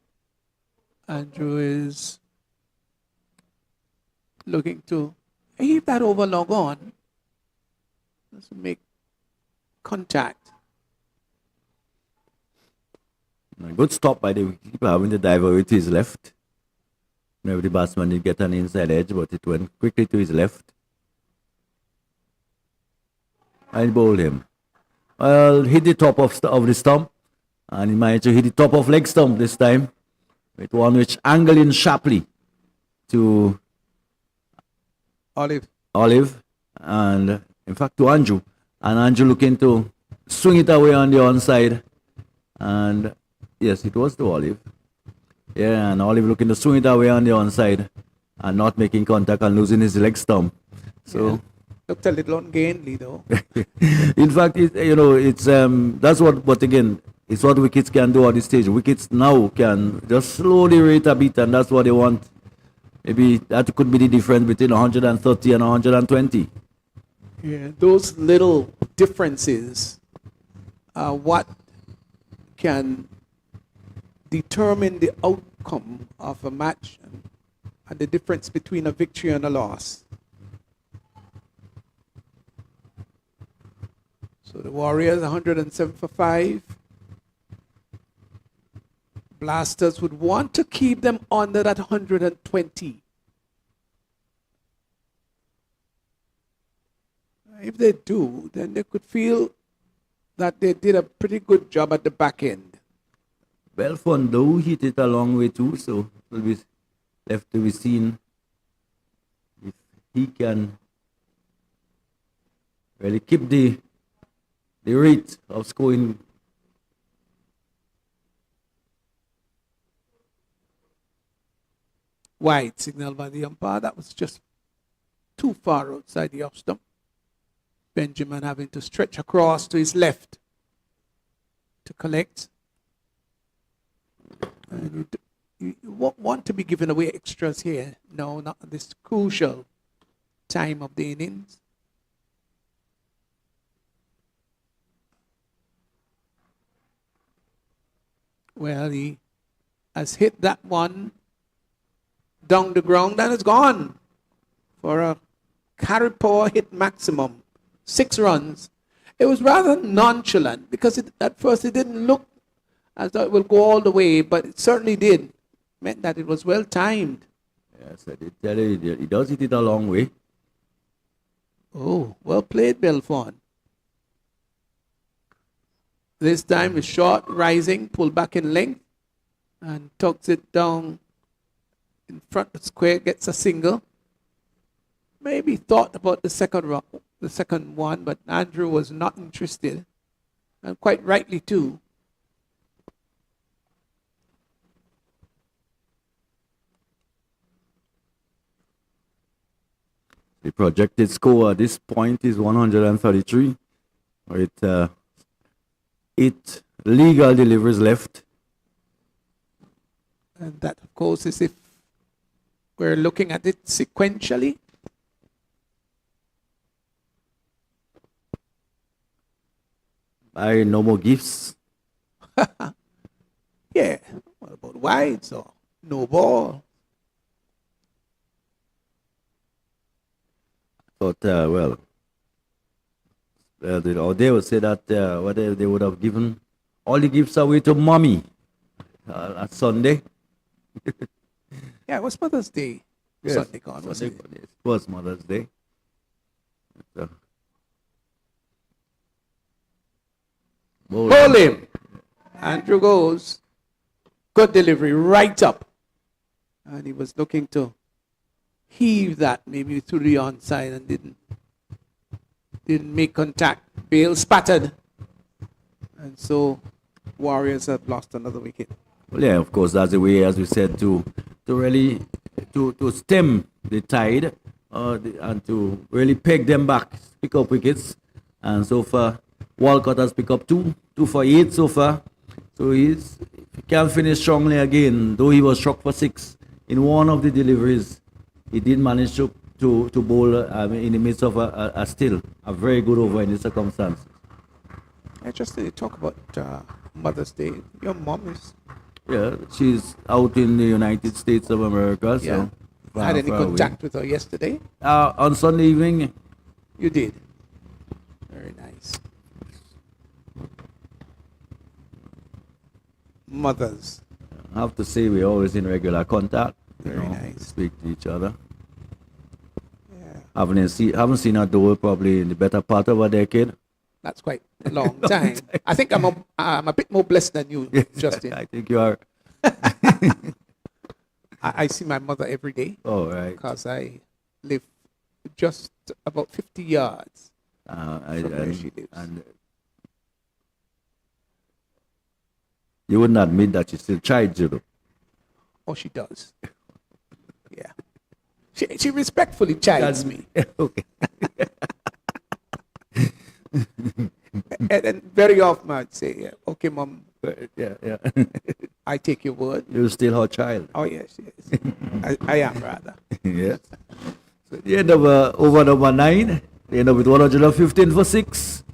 Andrew is looking to heave that over long on. Doesn't make contact. A good stop by the wicketkeeper, having the diver to his left. Maybe the batsman did get an inside edge, but it went quickly to his left. I bowled him. Well, hit the top of the stump, and he managed to hit the top of leg stump this time, with one which angled in sharply to Olive, and in fact to Andrew. And Andrew looking to swing it away on the onside, and yes, it was to Olive. Yeah, and Olive looking to swing it away on the onside. and not making contact and losing his leg stump. So. Yeah. Looked a little ungainly, though. In fact, it's that's what. But again, it's what wickets can do at this stage. Wickets now can just slow the rate a bit, and that's what they want. Maybe that could be the difference between 130 and 120. Yeah, those little differences are what can determine the outcome of a match and the difference between a victory and a loss. So the Warriors 107 for 5. Blasters would want to keep them under that 120. If they do, then they could feel that they did a pretty good job at the back end. Belfont, though, hit it a long way too, so it will be left to be seen if he can really keep the rate of scoring. Wide signal by the umpire. That was just too far outside the off stump. Benjamin having to stretch across to his left to collect. And you won't want to be giving away extras here. No, not at this crucial time of the innings. Well, he has hit that one down the ground and it's gone for a carry power hit maximum. 6 runs. It was rather nonchalant because at first it didn't look as though it will go all the way, but it certainly did. Meant that it was well timed. Yes, I did tell you, he does hit it a long way. Oh, well played, Belfont. This time is short, rising, pull back in length, and tucks it down in front of the square, gets a single. Maybe thought about the second one, but Andrew was not interested, and quite rightly too. The projected score at this point is 133. With 8 legal deliveries left. And that, of course, is if we're looking at it sequentially. No more gifts. Yeah. What about wides or no ball? But, they would say that they would have given all the gifts away to mommy at Sunday. Yeah, it was Mother's Day. Yes, Sunday gone, wasn't it? It was Mother's Day. Hold him. Andrew goes. Good delivery, right up. And he was looking to heave that maybe through the onside and didn't make contact. Bale spattered. And so Warriors have lost another wicket. Well, yeah, of course, that's the way, as we said, to really to stem the tide and to really peg them back, pick up wickets. And so far, Walcott has picked up 2 for 8 so far. So he can finish strongly again, though he was struck for 6 in one of the deliveries. He did manage to bowl in the midst of a very good over in the circumstances. I just talk about Mother's Day. Your mom is... Yeah, she's out in the United States of America. Yeah. So Had any contact with her yesterday? On Sunday evening. You did. Very nice. Mothers. I have to say we're always in regular contact. Very nice. Speak to each other. Yeah. Haven't seen her though probably in the better part of a decade. That's quite a long time. I think I'm a bit more blessed than you, Justin. I think you are. I see my mother every day. Oh, right. Because I live just about 50 yards from where she lives. And you wouldn't admit that she still tried you, though. Oh, she does. Yeah. She respectfully chides me. Okay. And very often I'd say, yeah, okay, Mom, Yeah, yeah. I take your word. You're still her child. Oh, yes, yes. I am, rather. Yes. So the end of over number 9, they end up with 115 for 6.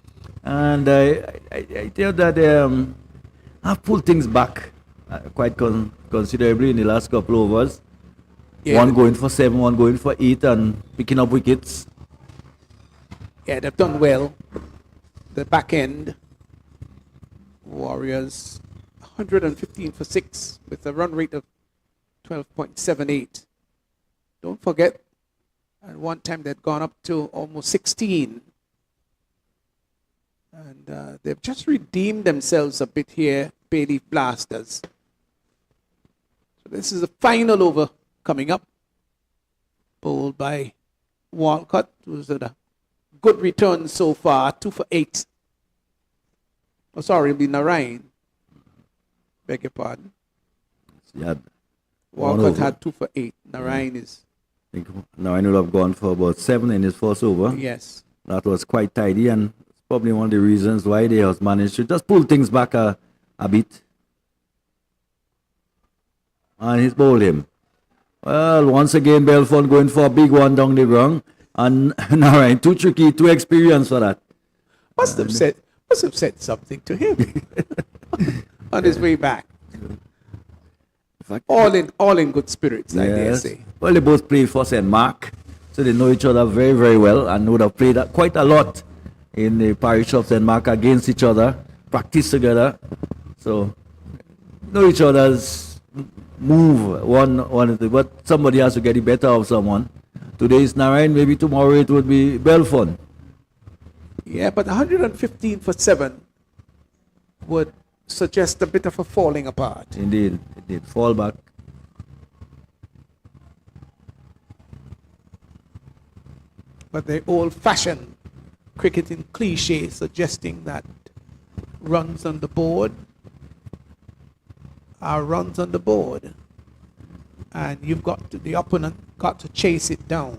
And I tell that I've pulled things back quite considerably in the last couple of overs. Yeah, One going for 7, one going for 8, and picking up wickets. yeah, they've done well. The back end, Warriors 115 for 6 with a run rate of 12.78. Don't forget, at one time they'd gone up to almost 16. And they've just redeemed themselves a bit here, Bayleaf Blasters. So this is the final over coming up. Bowled by Walcott, who's at a good return so far, 2 for 8. Oh, sorry, it'll be Narayan. Beg your pardon. Yeah. Walcott had 2 for 8. Narayan is, I think Narayan would have gone for about 7 in his first over. yes. That was quite tidy, and it's probably one of the reasons why they have managed to just pull things back a bit. And he's bowled him. Well, once again, Belfont going for a big one down the ground. And Narayan, too tricky, too experienced for that. Must have said something to him on his way back. In fact, All in good spirits, I dare yes. say. Well, they both play for St. Mark, so they know each other very, very well, and would have played quite a lot in the parish of St. Mark against each other, practice together. So, know each other's move, but somebody has to get the better of someone. Today is Narayan, maybe tomorrow it would be Belfont. Yeah, but 115 for 7 would suggest a bit of a falling apart. Indeed, it did fall back. But the old-fashioned cricketing cliche suggesting that runs on the board are runs on the board. And the opponent got to chase it down.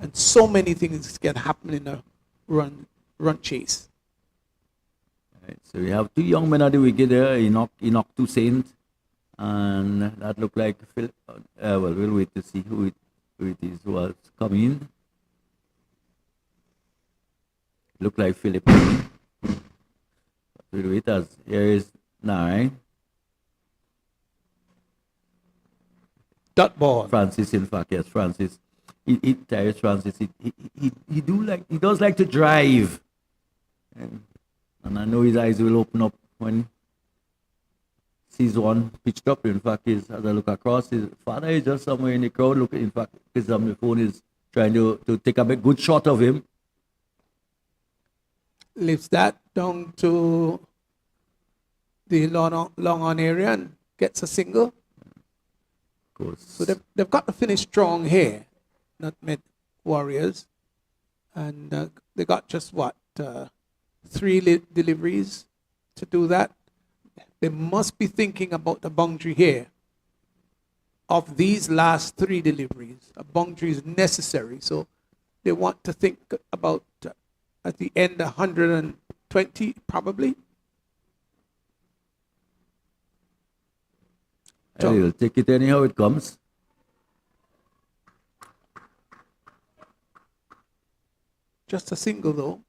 And so many things can happen in a run chase. Right, so we have 2 young men at the wicket there, Enoch Toussaint, and that looked like Philip. Well, we'll wait to see who it is who has come in. Look like Philip. We'll wait as here is Narayan. Dot ball. Francis, in fact, yes, Francis. Tyrus Francis. He does like to drive, and I know his eyes will open up when sees one pitched up. In fact, as I look across, his father is just somewhere in the crowd. Look, in fact, his on the phone is trying to take a good shot of him. Lifts that down to the long on area and gets a single. Of course. So they've got to finish strong here, Nutmeg Warriors. And they got just 3 deliveries to do that. They must be thinking about the boundary here. Of these last 3 deliveries, a boundary is necessary. So they want to think about at the end 120 probably. And he'll take it anyhow it comes. Just a single though.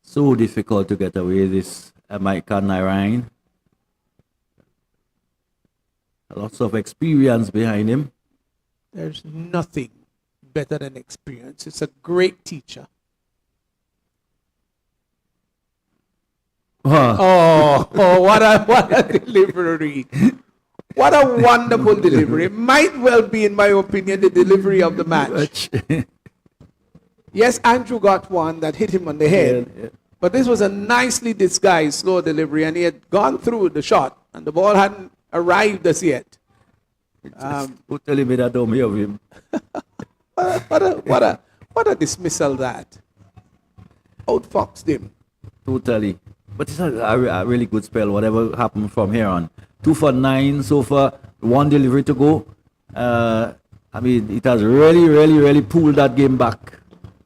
So difficult to get away this Micah Narayan. Lots of experience behind him. There's nothing better than experience. It's a great teacher. What a delivery. What a wonderful delivery. It might well be, in my opinion, the delivery of the match. Yes, Andrew got one that hit him on the head. Yeah. But this was a nicely disguised slow delivery, and he had gone through the shot, and the ball hadn't arrived as yet. Totally made a dummy of him. What a dismissal that. Outfoxed him. Totally. But it's a really good spell, whatever happened from here on. 2 for 9 so far, 1 delivery to go. I mean, it has really pulled that game back.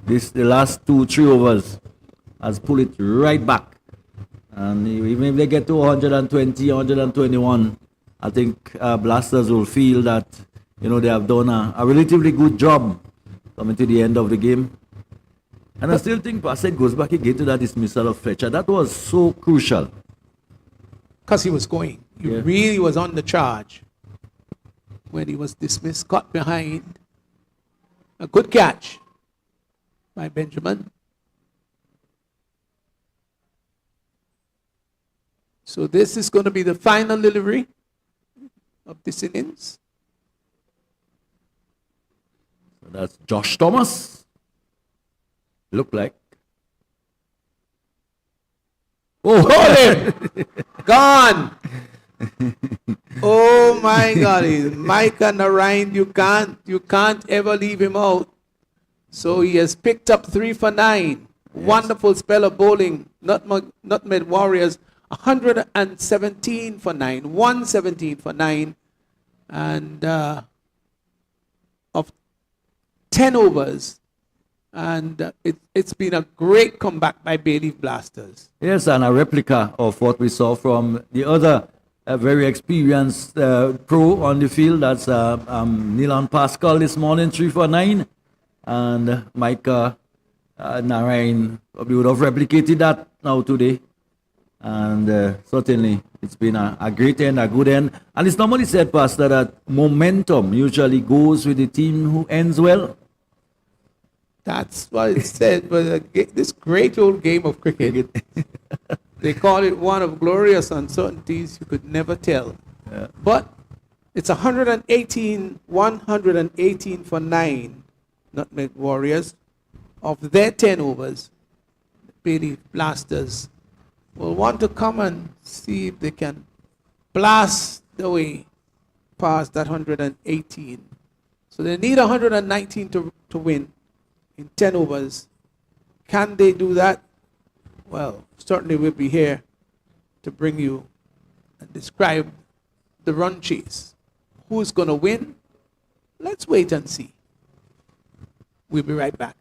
The last 2-3 overs has pulled it right back. And even if they get to 120, 121, I think Blasters will feel that they have done a relatively good job coming to the end of the game. And I still think Bassett goes back again to that dismissal of Fletcher. That was so crucial. Because he was going. He Yeah. really was on the charge. When he was dismissed, caught behind. A good catch by Benjamin. So this is going to be the final delivery of this innings. So that's Josh Thomas. Look like. Oh, hold him! Gone! Oh my God, Micah Narayan, you can't ever leave him out. So he has picked up 3 for 9. Yes. Wonderful spell of bowling. Nutmeg Warriors, 117 for 9, 117 for 9, and of 10 overs. And it's been a great comeback by Bayleaf Blasters. Yes, and a replica of what we saw from the other very experienced pro on the field. That's Nilan Pascal this morning, 3 for 9. And Micah Narayan probably would have replicated that now today. And certainly it's been a great end, a good end. And it's normally said, Pastor, that momentum usually goes with the team who ends well. That's what it said. But this great old game of cricket, they call it one of glorious uncertainties you could never tell. Yeah. But it's 118 for 9 Nutmeg Warriors. Of their 10 overs, Bayleaf Blasters will want to come and see if they can blast the way past that 118. So they need 119 to win in 10 overs. Can they do that? Well, certainly we'll be here to bring you and describe the run chase. Who's going to win? Let's wait and see. We'll be right back.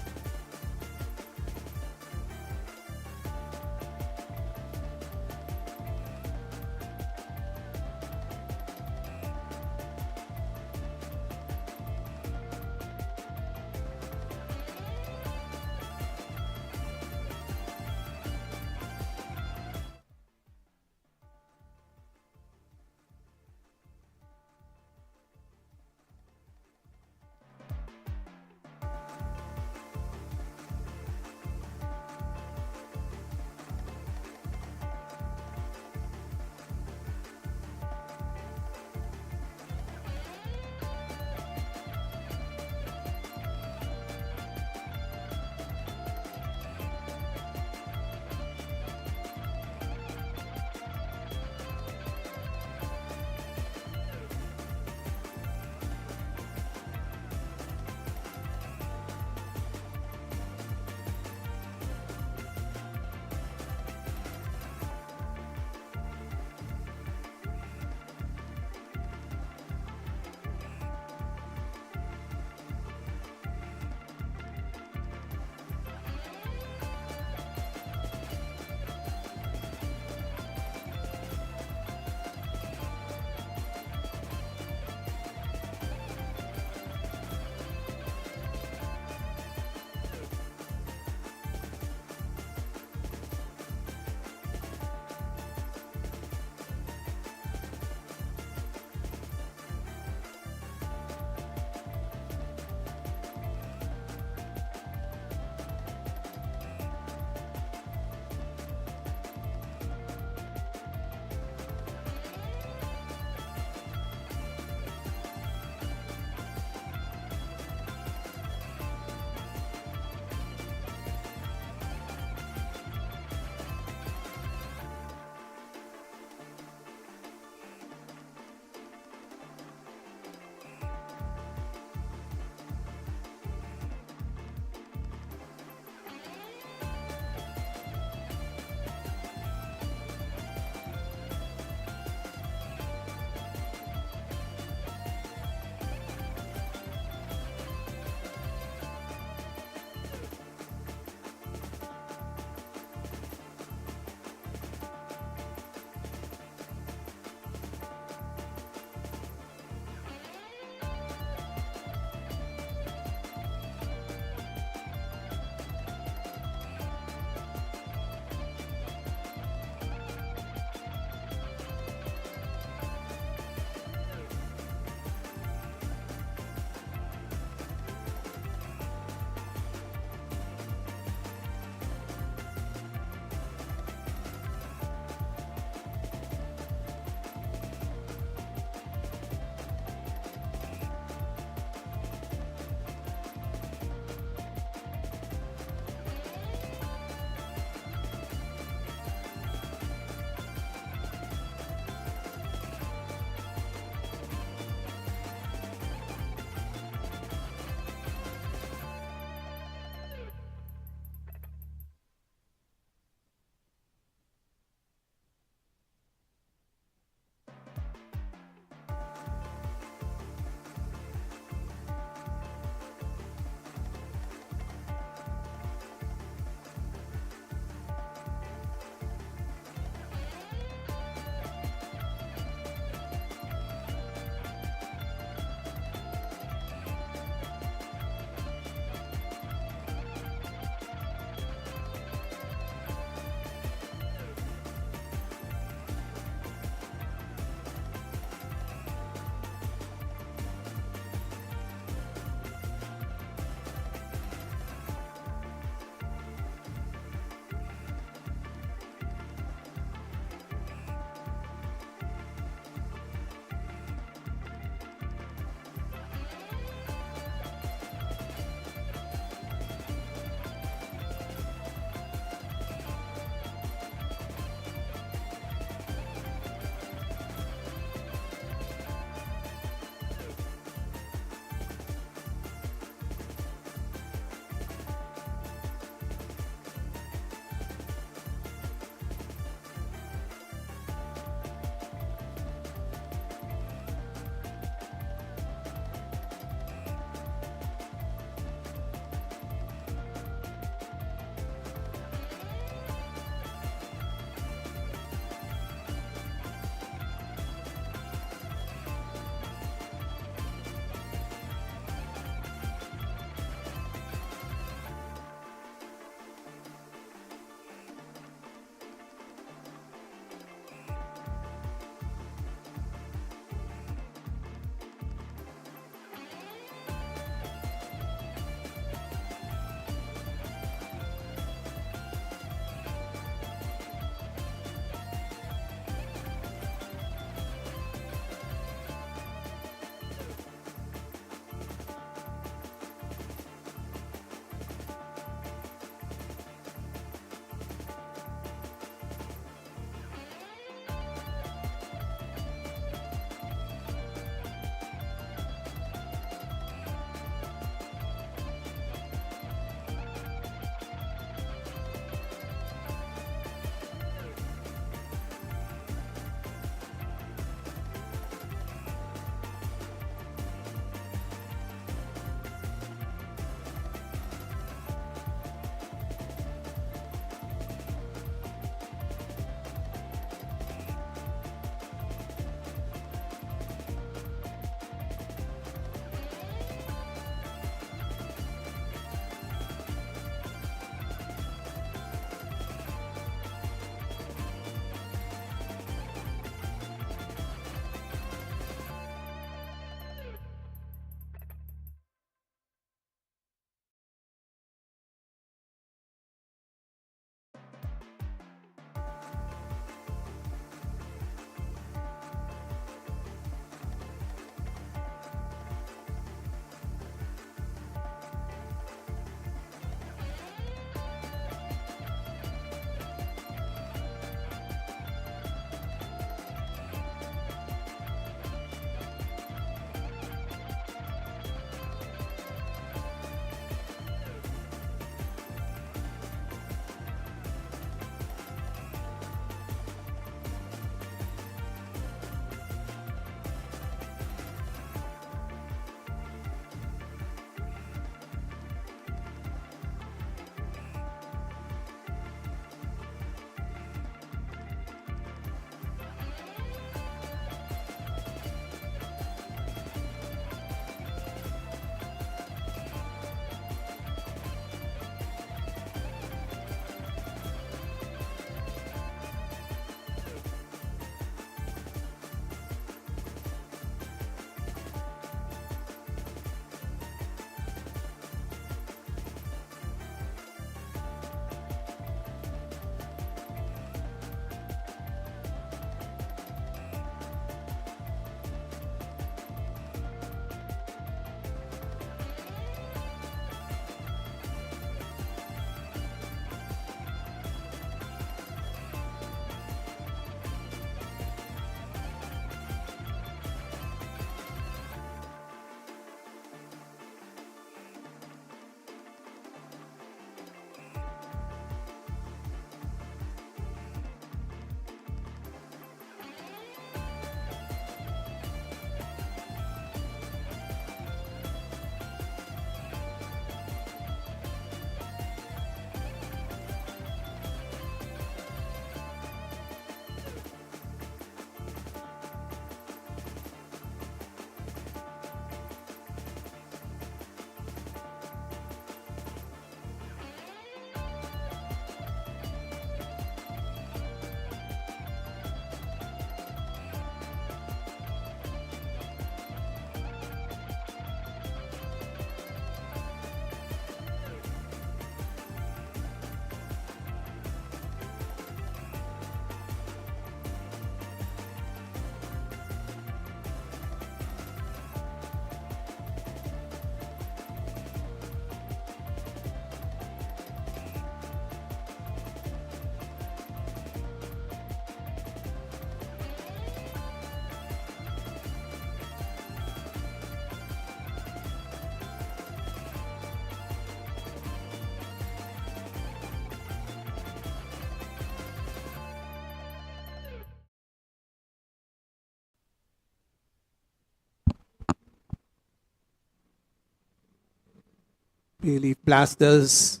Bayleaf Blasters,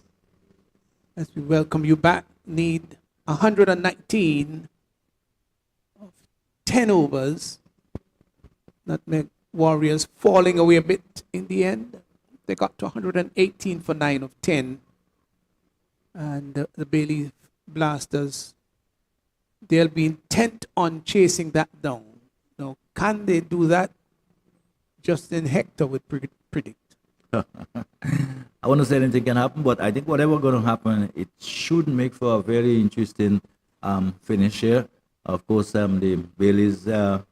as we welcome you back, need 119 of 10 overs. Nutmeg Warriors falling away a bit in the end. They got to 118 for 9 of 10. And the Bayleaf Blasters, they'll be intent on chasing that down. Now, can they do that? Justin Hector would predict. I want to say anything can happen, but I think whatever going to happen, it should make for a very interesting finish here. Of course, the Bayleys, the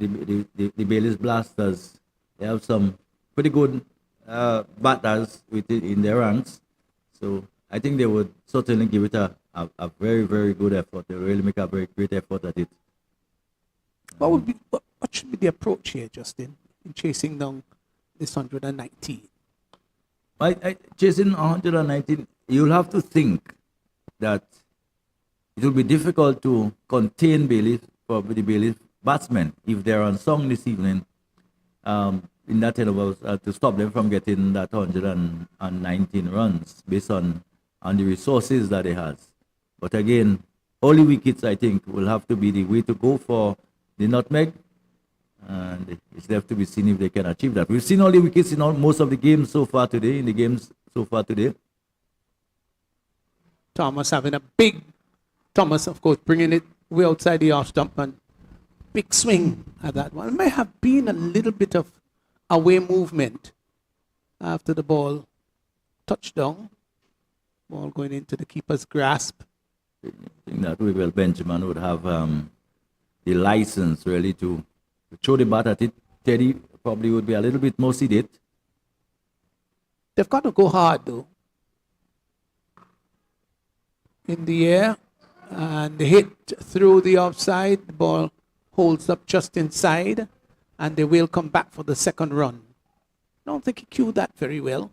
Bayleys Blasters, they have some pretty good batters in their ranks. So I think they would certainly give it a very, very good effort. They really make a very great effort at it. What should be the approach here, Justin, in chasing down this 119? Chasing 119, you'll have to think that it will be difficult to contain Bayleaf for the Bayleaf batsmen if they're on song this evening in that interval to stop them from getting that 119 runs based on the resources that they has. But again, early wickets, I think, will have to be the way to go for the Nutmeg. And it's left to be seen if they can achieve that. We've seen all the wickets in most of the games so far today, Thomas having a big, Thomas, of course, bringing it way outside the off stump and big swing at that one. It may have been a little bit of away movement after the ball touched down. Ball going into the keeper's grasp. I think that way, well, Benjamin would have the license really to throw the bat at it. Teddy probably would be a little bit more sedate. They've got to go hard, though. In the air, and the hit through the offside. The ball holds up just inside, and they will come back for the second run. I don't think he cued that very well.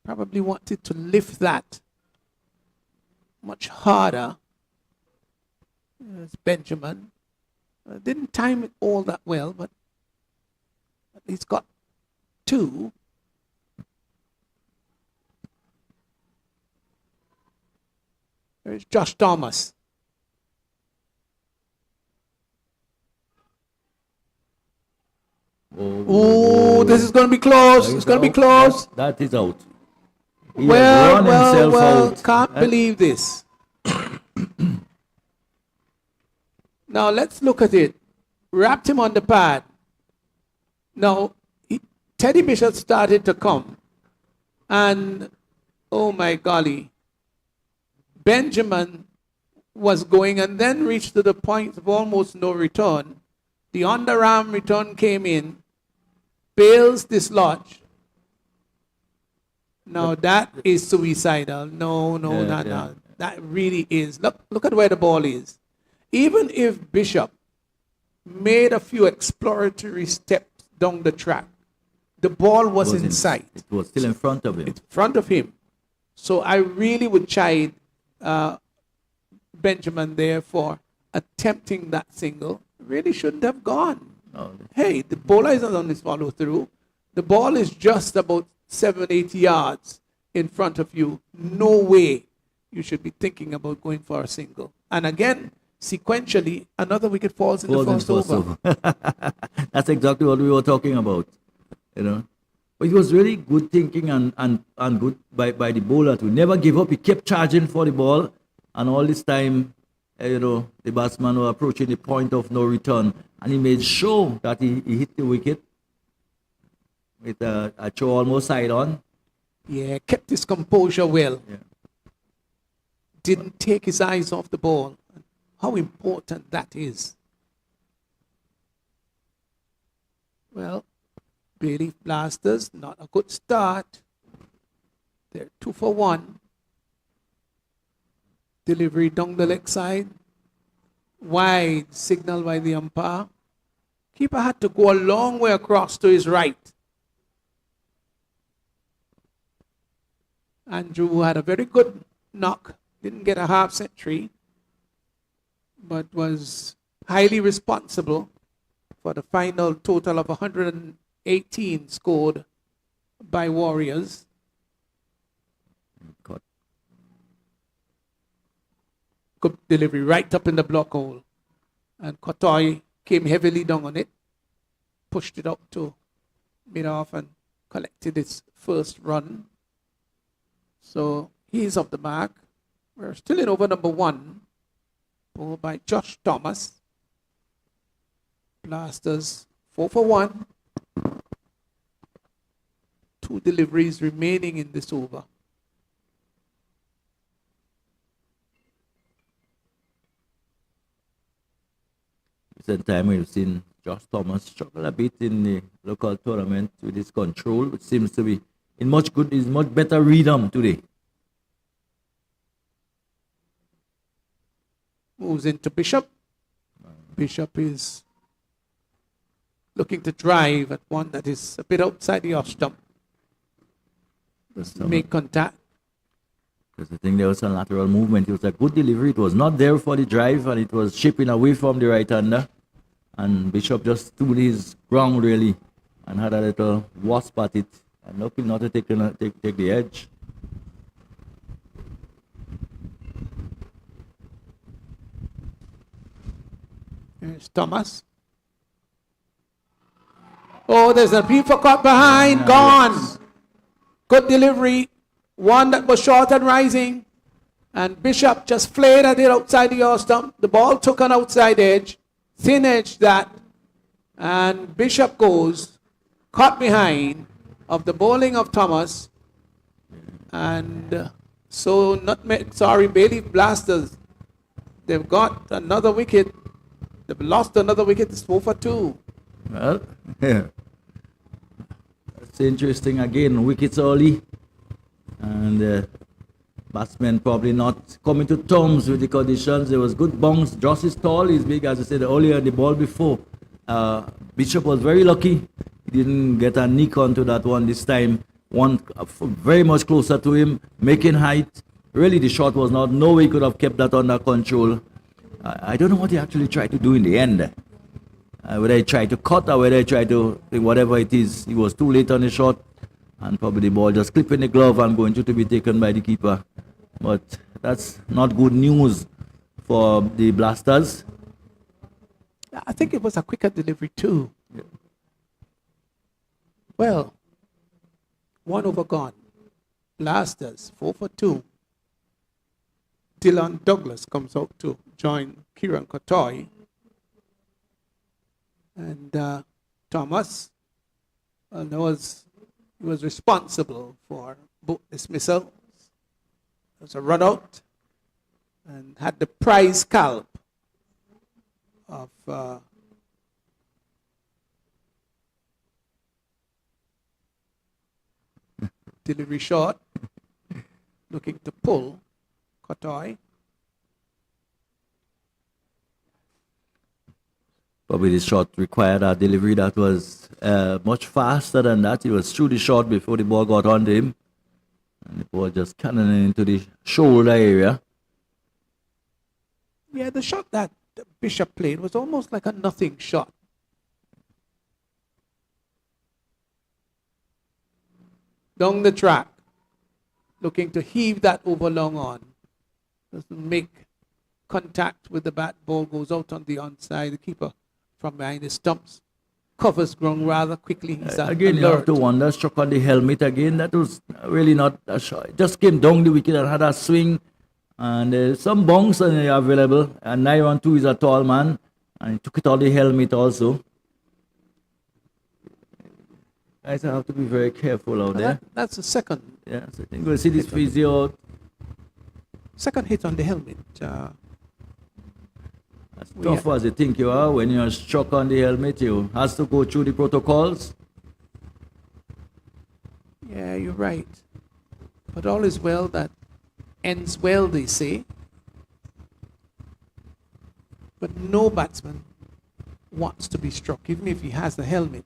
Probably wanted to lift that much harder. There's Benjamin. Didn't time it all that well, but at least got two. There's Josh Thomas. Oh, this is going to be close. It's going to be close. That is out. He Well, out. Can't believe this. Now, let's look at it. Wrapped him on the pad. Now, Teddy Bishop started to come. And, oh my golly, Benjamin was going and then reached to the point of almost no return. The underarm return came in. Bales dislodged. Now, that is suicidal. No. That really is. Look at where the ball is. Even if Bishop made a few exploratory steps down the track, the ball was in sight. It was still in front of him. In front of him. So I really would chide Benjamin there for attempting that single. Really shouldn't have gone. No. Hey, the bowler isn't on his follow through. The ball is just about 7-8 yards in front of you. No way you should be thinking about going for a single. And again, sequentially, another wicket falls in the first over. That's exactly what we were talking about, you know. But it was really good thinking and good by the bowler to never give up. He kept charging for the ball, and all this time, the batsman was approaching the point of no return, and he made sure that he hit the wicket with a throw almost side on. Yeah, kept his composure well. Yeah. Didn't take his eyes off the ball. How important that is. Well, Bayleaf Blasters, not a good start. They're 2 for 1. Delivery down the leg side. Wide signal by the umpire. Keeper had to go a long way across to his right. Andrew had a very good knock. Didn't get a half century, but was highly responsible for the final total of 118 scored by Warriors. Cut. Good delivery right up in the block hole. And Kotoy came heavily down on it, pushed it up to mid-off and collected its first run. So he's off the mark. We're still in over number 1, bowled by Josh Thomas. Blasters 4 for 1. 2 deliveries remaining in this over. Recent time we've seen Josh Thomas struggle a bit in the local tournament with his control, which seems to be in much better rhythm today. Moves into Bishop. Bishop is looking to drive at one that is a bit outside the off stump. Doesn't make contact. Because I think there was a lateral movement. It was a good delivery. It was not there for the drive, and it was chipping away from the right-hander. And Bishop just stood his ground, really, and had a little wasp at it. And lucky not to take the edge. Here's Thomas. Oh, there's a beef caught behind. Gone. Yes. Good delivery. One that was short and rising. And Bishop just flayed at it outside the off stump. The ball took an outside edge. Thin edge that. And Bishop goes. Caught behind of the bowling of Thomas. And so Bayleaf Blasters. They've got another wicket. They've lost another wicket. It's 4 for 2. Well, yeah. That's interesting again. Wickets early. And batsmen probably not coming to terms with the conditions. There was good bounce. Josh is tall. He's big, as I said earlier, the ball before. Bishop was very lucky. He didn't get a nick onto that one this time. One very much closer to him, making height. Really, the shot was not. No way he could have kept that under control. I don't know what he actually tried to do in the end. Whether he tried to cut or whether he tried to, whatever it is, he was too late on the shot. And probably the ball just clipping the glove and going to be taken by the keeper. But that's not good news for the Blasters. I think it was a quicker delivery too. Yeah. Well, 1 over gone. Blasters 4 for 2. Dylan Douglas comes out to join Kieran Kotoy. And Thomas he was responsible for both dismissals. There was a run out and had the prize scalp of delivery shot, looking to pull Kotoy. Probably the shot required a delivery that was much faster than that. He was through the shot before the ball got onto him. And the ball just cannoning into the shoulder area. Yeah, the shot that Bishop played was almost like a nothing shot. Down the track, looking to heave that over long on. Doesn't make contact with the bat. Ball goes out on the onside. The keeper from behind the stumps covers ground rather quickly. He's Again, you have to wonder, struck on the helmet again. That was really not a shot. It just came down the wicket and had a swing. And some bounce available. And 9-1-2 is a tall man. And he took it on the helmet also. Guys, I have to be very careful out there. That's the second. Yeah, so I think we'll see this physio. Second hit on the helmet. As tough as you think you are, when you're struck on the helmet, you has to go through the protocols. Yeah, you're right. But all is well that ends well, they say. But no batsman wants to be struck, even if he has the helmet.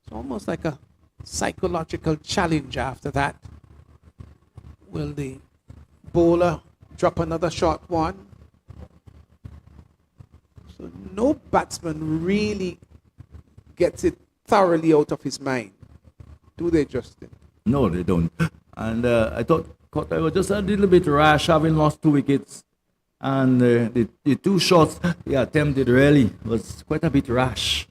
It's almost like a psychological challenge after that. Will the bowler drop another short one? So no batsman really gets it thoroughly out of his mind. do they, Justin? No, they don't. And I thought Qatar was just a little bit rash, having lost 2 wickets. And the 2 shots he attempted really was quite a bit rash.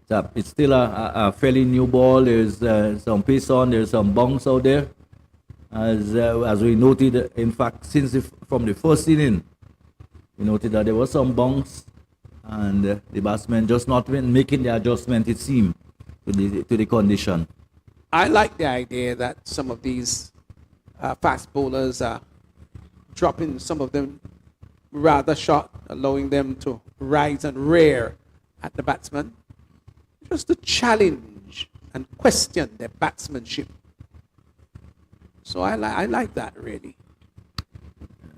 So it's still a fairly new ball. There's some pace on, there's some bounce out there. As we noted, in fact, from the first inning, we noted that there was some bounce, and the batsmen just not making the adjustment, it seemed, to the condition. I like the idea that some of these fast bowlers are dropping some of them rather short, allowing them to rise and rear at the batsman, just to challenge and question their batsmanship. So I like that, really.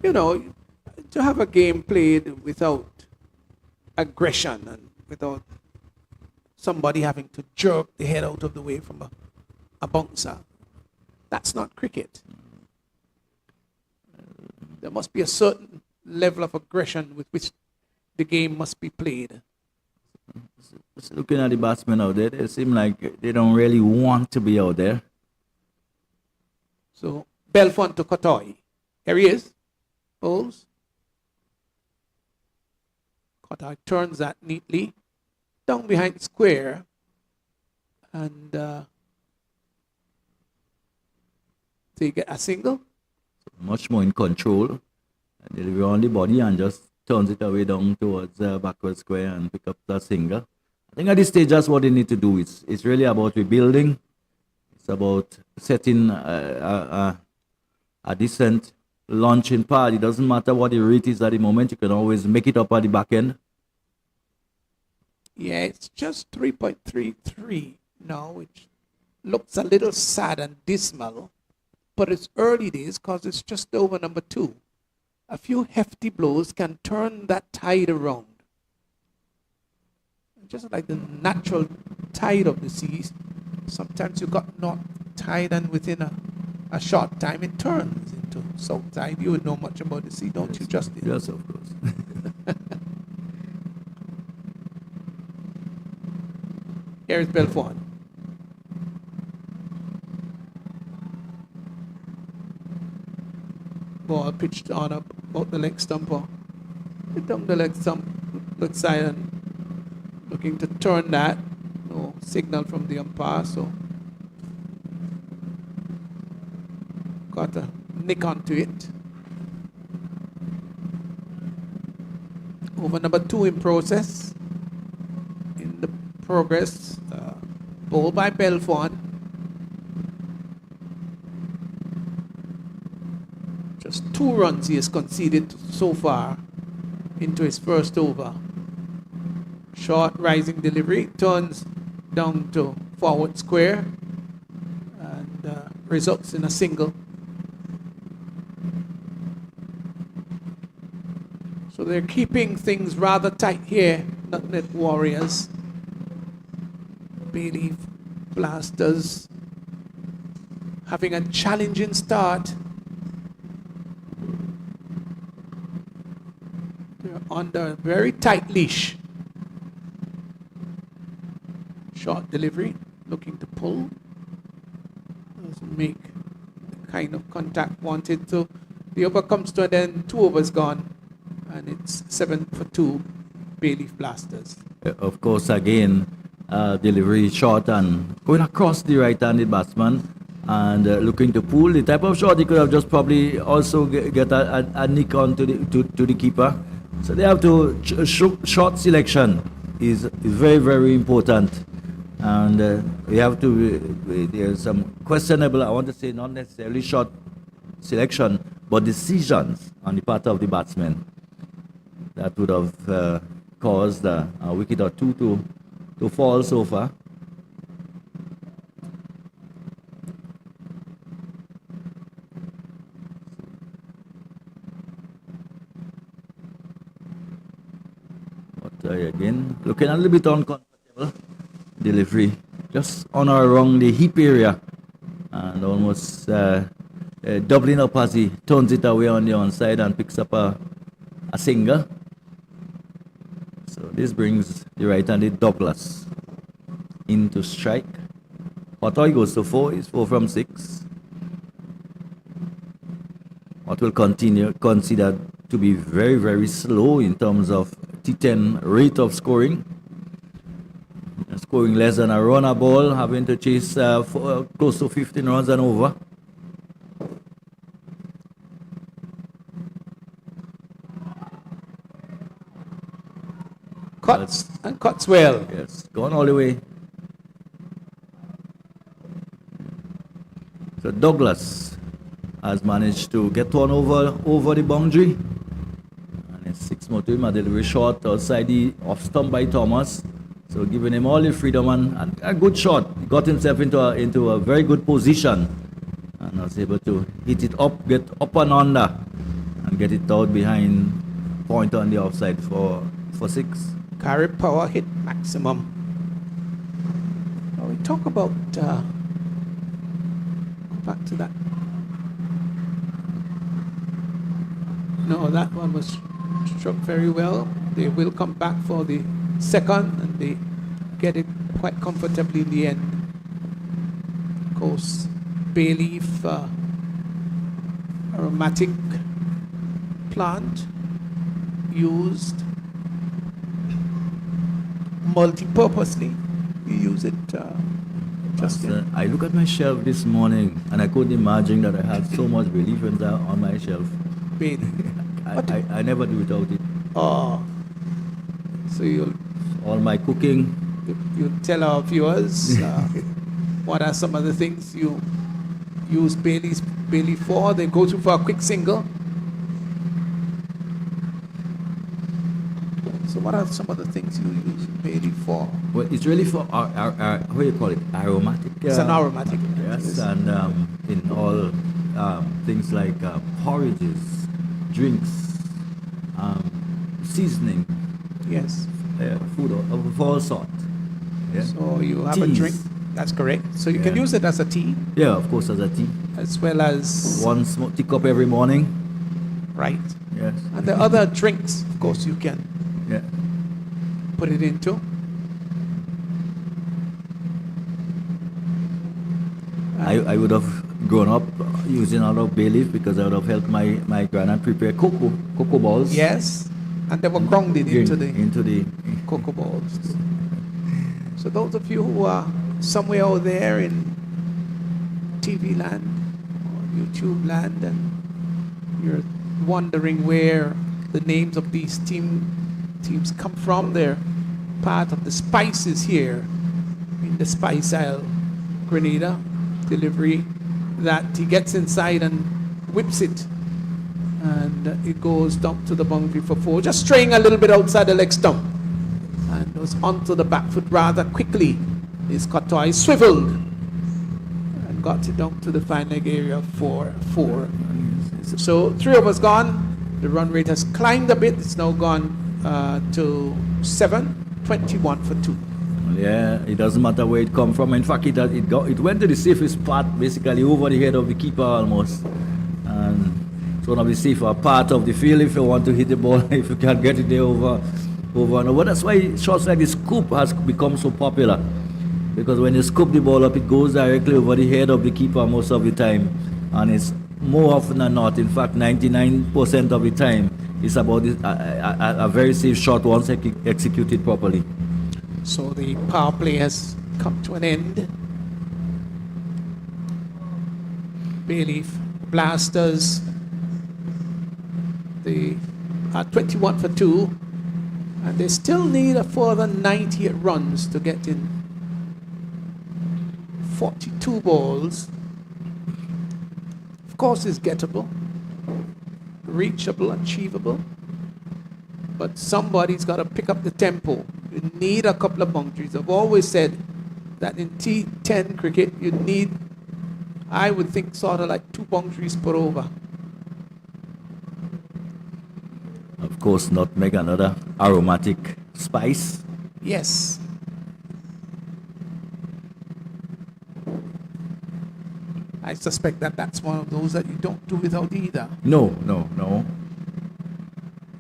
You know, to have a game played without aggression and without somebody having to jerk the head out of the way from a bouncer, that's not cricket. There must be a certain level of aggression with which the game must be played. Just looking at the batsmen out there, they seem like they don't really want to be out there. So, Belfont to Kotoy. Here he is. Bowls. Kotoy turns that neatly down behind square. And they get a single. Much more in control. And deliver on the body and just turns it away down towards backward square and pick up that single. I think at this stage that's what they need to do. It's really about rebuilding. It's about setting a decent launching pad. It doesn't matter what the rate is at the moment. You can always make it up at the back end. Yeah, it's just 3.33 now, which looks a little sad and dismal. But it's early days because it's just over number 2. A few hefty blows can turn that tide around. Just like the natural tide of the seas, sometimes you got north tide and within a short time it turns into south tide. You would know much about the sea, don't you, Justin? Yes, of course. Here is Belfont. Ball pitched on about the leg stumper. Hit down the leg stump, left side, and looking to turn that. No signal from the umpire, so got a nick onto it. Over number 2 in process. In the progress, ball by Belfont. Just 2 runs he has conceded so far into his first over. Short rising delivery, turns down to forward square and results in a single. So they're keeping things rather tight here, Nutmeg Warriors. Bayleaf Blasters having a challenging start. They're under a very tight leash. Short delivery, looking to pull. Doesn't make the kind of contact wanted to. The over comes to an end, 2 overs gone, and it's 7 for 2, Bayleaf Blasters. Of course, again, delivery short and going across the right-handed batsman and looking to pull. The type of shot he could have just probably also get a nick on to the keeper. So they have to, shot selection is very, very important. And we have to, there's some questionable, I want to say not necessarily shot selection, but decisions on the part of the batsman that would have caused a wicket or 2 to fall so far. But again, looking a little bit uncomfortable. Delivery just on or around the hip area and almost doubling up as he turns it away on the onside and picks up a single. So this brings the right-handed Douglas into strike. Hot oil goes to 4, is 4 from 6. What will continue considered to be very, very slow in terms of T10 rate of scoring. Scoring less than a run a ball, having to chase close to 15 runs and over. Cuts and cuts well. Yes, gone all the way. So Douglas has managed to get one over the boundary. And it's 6 more to him, a delivery short outside the off stump by Thomas. So giving him all the freedom and a good shot. He got himself into a very good position and was able to hit it up, get up and under, and get it out behind point on the offside for 6. Carry power hit maximum. Now we talk about go back to that. No, that one was struck very well. They will come back for the second and they get it quite comfortably in the end. Of course, Bayleaf aromatic plant used multi-purposely. You use it just in. I look at my shelf this morning and I couldn't imagine that I had so much Bayleaf on my shelf. Bayleaf. I never do without it. Oh, so you'll All my cooking. tell our viewers what are some of the things you use Bayleaf for. They go to for a quick single. So what are some of the things you use Bayleaf for? Well, it's really for what do you call it? Aromatic. It's an aromatic. Yes, and in all things like porridges, drinks, seasoning, Yes. food of all sorts. Yeah. So you have a Teas. drink. That's correct. So you can Yeah. use it as a tea, Yeah, of course, as a tea. as well as One teacup every morning. right. Yes. And the other drinks, of course, you can Yeah. put it into. I would have grown up using a lot of Bayleaf because I would have helped my grandaunt prepare cocoa balls. Yes, and they were grounded into the the cocoa balls. So those of you who are somewhere out there in TV land or YouTube land and you're wondering where the names of these teams come from, they're part of the spices here in the Spiceisle Grenada delivery that he gets inside and whips it and it goes down to the boundary for 4, just straying a little bit outside the leg stump and was onto the back foot rather quickly. His cut eye swiveled and got it down to the fine leg area for 4. So 3 of us gone. The run rate has climbed a bit. It's now gone to 7, 21 for 2. Yeah, it doesn't matter where it come from. In fact, it went to the safest part, basically over the head of the keeper almost. And it's one of the safer part of the field if you want to hit the ball, if you can get it there over and over. That's why shots like the scoop has become so popular. Because when you scoop the ball up, it goes directly over the head of the keeper most of the time. And it's more often than not, in fact 99% of the time, it's about a very safe shot once executed properly. So the power play has come to an end. Bayleaf Blasters, they are 21 for 2, and they still need a further 98 runs to get in 42 balls. Of course, it's gettable, reachable, achievable, but somebody's got to pick up the tempo. You need a couple of boundaries. I've always said that in T10 cricket, you need, I would think, sort of like 2 boundaries per over. Of course, nutmeg, another aromatic spice. Yes. I suspect that that's one of those that you don't do without either. No.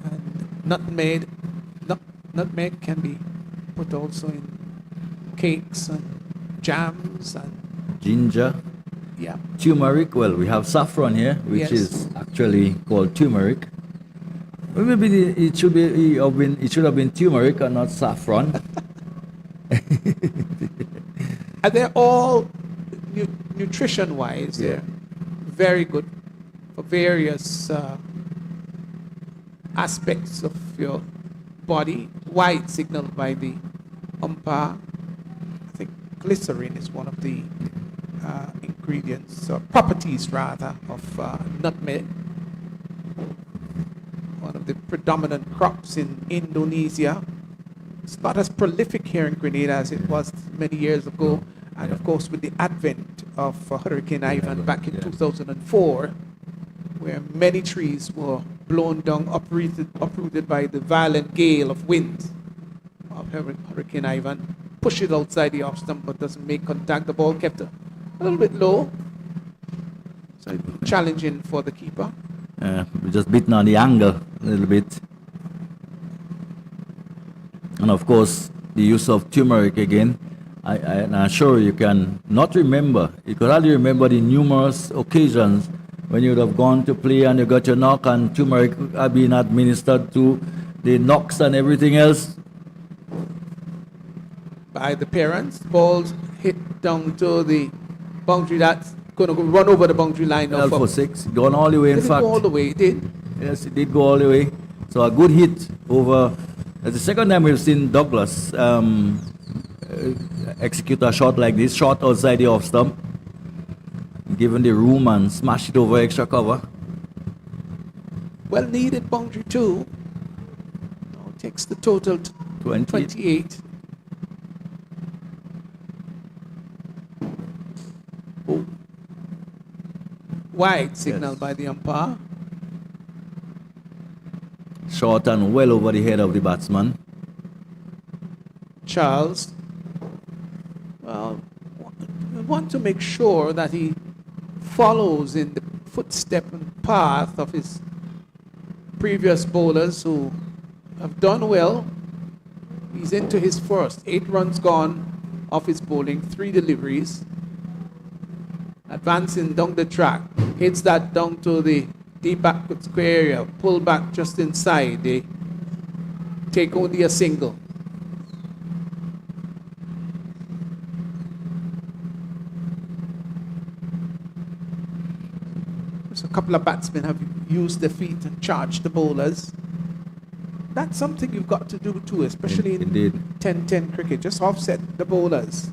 And nutmeg can be put also in cakes and jams and ginger, Yeah. turmeric. Well, we have saffron here, which Yes. is actually called turmeric. Well, maybe it should have been turmeric and not saffron. And they're all nutrition-wise, Yeah. they're very good for various aspects of your body. White signaled by the umpire. I think glycerin is one of the ingredients, or properties rather, of nutmeg. One of the predominant crops in Indonesia. It's not as prolific here in Grenada as it was many years ago. And of course, with the advent of Hurricane Ivan back in 2004, where many trees were blown down, uprooted by the violent gale of winds of Hurricane Ivan, push it outside the off stump but doesn't make contact. The ball kept a little bit low, so challenging for the keeper. We just beaten on the angle a little bit. And of course, the use of turmeric again. I'm sure you can not remember. You could hardly remember the numerous occasions when you would have gone to play and you got your knock and turmeric had been administered to the knocks and everything else. By the parents, balls hit down to the boundary that's going to run over the boundary line. Well, for 6, gone all the way, in Did it fact. go all the way? It did. Yes, it did go all the way. So a good hit over. That's the second time we've seen Douglas execute a shot like this, shot outside the off stump, given the room and smash it over extra cover. Well needed boundary too. Now takes the total to 28. Oh. Wide signal by the umpire. Short and well over the head of the batsman. Charles, well, we want to make sure that he follows in the footstep and path of his previous bowlers who have done well. He's into his first 8 runs gone off his bowling, 3 deliveries. Advancing down the track, hits that down to the deep backward square area, pull back just inside. They take only a single. There's a couple of batsmen have used their feet and charged the bowlers. That's something you've got to do too, especially in 10-10 cricket. Just offset the bowlers.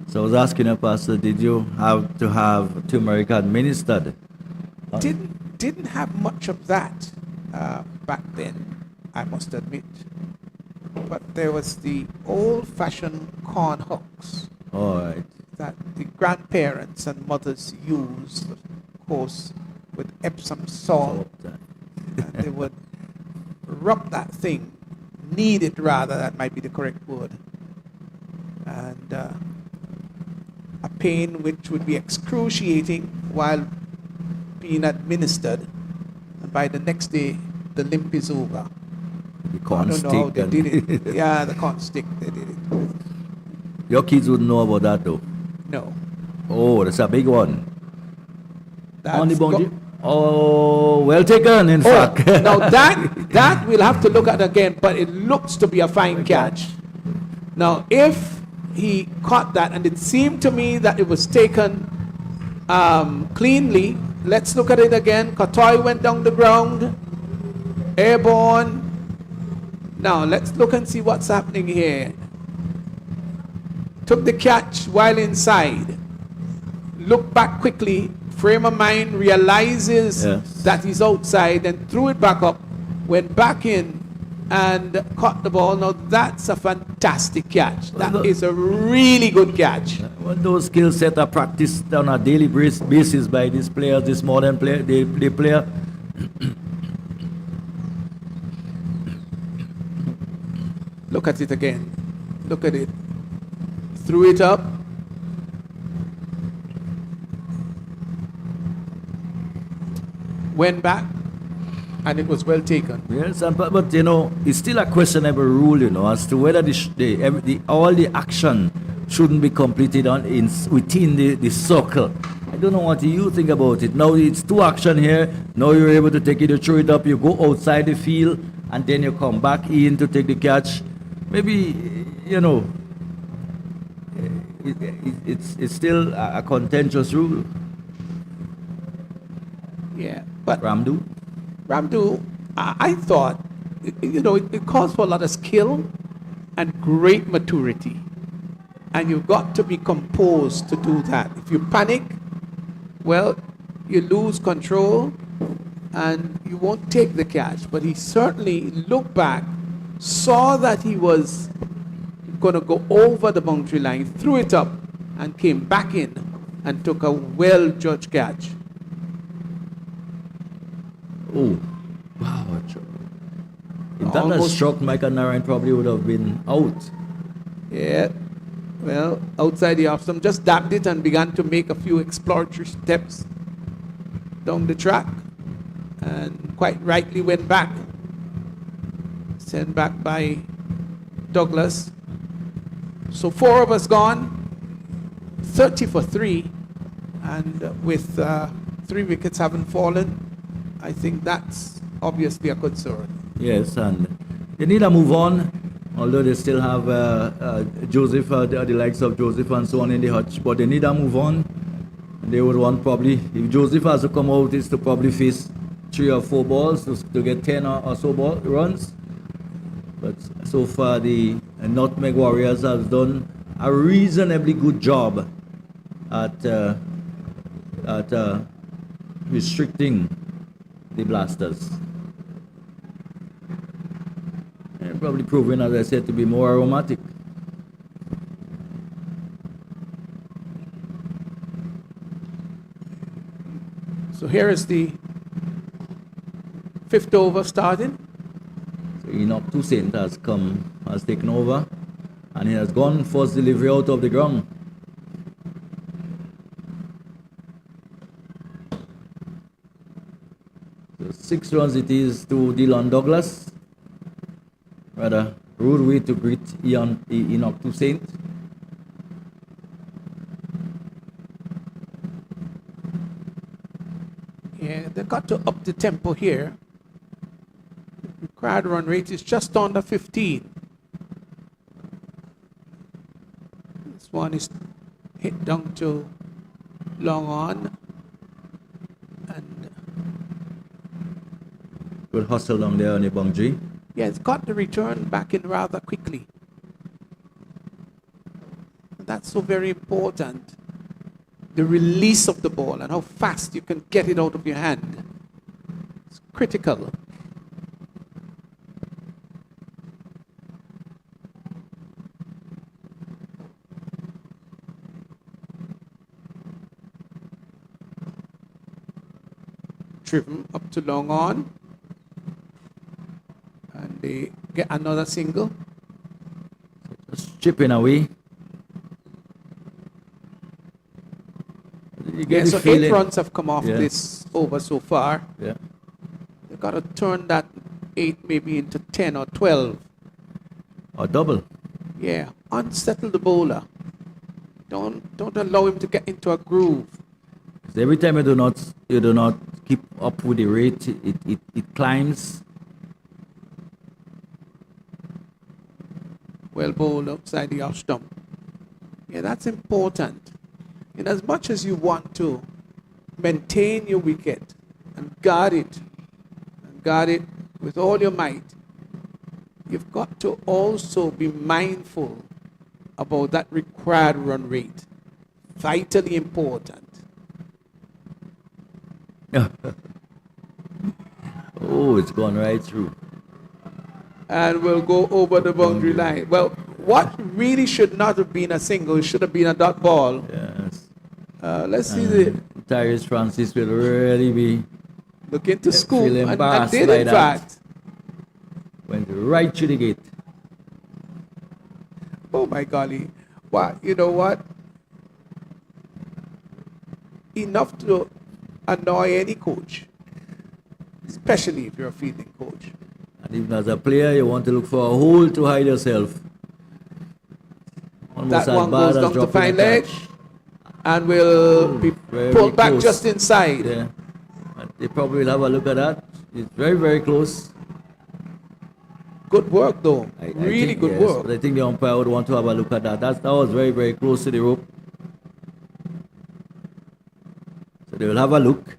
So I was asking you, Pastor, did you have to have turmeric administered? Didn't have much of that back then, I must admit. But there was the old-fashioned corn hooks. All right. That the grandparents and mothers used, of course, with Epsom salt. And they would rub that thing, knead it rather, that might be the correct word. And a pain which would be excruciating while being administered. And by the next day, the limp is over. The corn I don't stick. know how they did it. Yeah, the corn stick, they did it with. Your kids wouldn't know about that though. No. Oh, that's a big one. On the That's boundary. Oh, well taken, in fact. Now that we'll have to look at again, but it looks to be a fine catch. Now, if he caught that, and it seemed to me that it was taken cleanly, let's look at it again. Katoy went down the ground, airborne. Now, let's look and see what's happening here. Took the catch while inside. Looked back quickly. Frame of mind, realizes that he's outside, and threw it back up. Went back in and caught the ball. Now, that's a fantastic catch. That is a really good catch. Well, those skill set are practiced on a daily basis by these players, this modern player, the player. Look at it again. Look at it. Threw it up. Went back. And it was well taken. Yes, but you know, it's still a questionable rule, you know, as to whether all the action shouldn't be completed within the circle. I don't know what you think about it. Now it's two action here. Now you're able to take it, you throw it up, you go outside the field, and then you come back in to take the catch. Maybe, you know, it's still a contentious rule. Yeah, but Ramdu? Ramdu, I thought, you know, it calls for a lot of skill and great maturity. And you've got to be composed to do that. If you panic, well, you lose control and you won't take the catch. But he certainly looked back, saw that he was going to go over the boundary line, threw it up, and came back in and took a well-judged catch. Oh, wow. If that had struck Michael Narayan, probably would have been out. Yeah, well, outside the off stump, just dabbed it and began to make a few exploratory steps down the track. And quite rightly went back. Sent back by Douglas. So 4 of us gone, 30 for 3. And with 3 wickets having fallen, I think that's obviously a concern. Yes, and they need to move on, although they still have Joseph, the likes of Joseph and so on in the hutch, but they need to move on. They would want probably, if Joseph has to come out, is to probably face 3 or 4 balls to get 10 or so runs. But so far, the Nutmeg Warriors have done a reasonably good job at restricting the Blasters. And probably proven, as I said, to be more aromatic. So here is the 5th over starting. So Enoch Toussaint has taken over, and he has gone first delivery out of the ground. So 6 runs it is to Dylan Douglas. Rather rude way to greet Enoch Toussaint. Yeah, they've got to up the tempo here. Required run rate is just under 15. This one is hit down to long on. And Good hustle down there on the boundary. yeah, it's got the return back in rather quickly. That's so very important. The release of the ball and how fast you can get it out of your hand. It's critical. Driven up to long on. And they get another single. Just chipping away. You get Yeah, the so feeling. 8 runs have come off Yeah. this over so far. Yeah. They've got to turn that 8 maybe into 10 or 12. Or double. Yeah, unsettle the bowler. Don't allow him to get into a groove. So every time you do not keep up with the rate, it climbs. Well bowled outside the off stump. Yeah, that's important. In as much as you want to maintain your wicket and guard it with all your might, you've got to also be mindful about that required run rate. Vitally important. Oh, it's gone right through. And we'll go over the boundary line. Well, what really should not have been a single, should have been a dot ball. Yes. Let's see the Tyrese Francis will really be looking to scoop, feel and embarrassed did by in that. fact. Went right to the gate. Oh my golly. Wow, you know what? Enough to annoy any coach. especially if you're a fielding coach. And even as a player, you want to look for a hole to hide yourself. Almost That as one bad goes as down to dropping a fine leg catch. and will be Very pulled back close. just inside. Yeah. And they probably will have a look at that. It's very, very close. Good work, though. I Really think, good yes, work. but I think the umpire would want to have a look at that. That was very, very close to the rope. So they will have a look.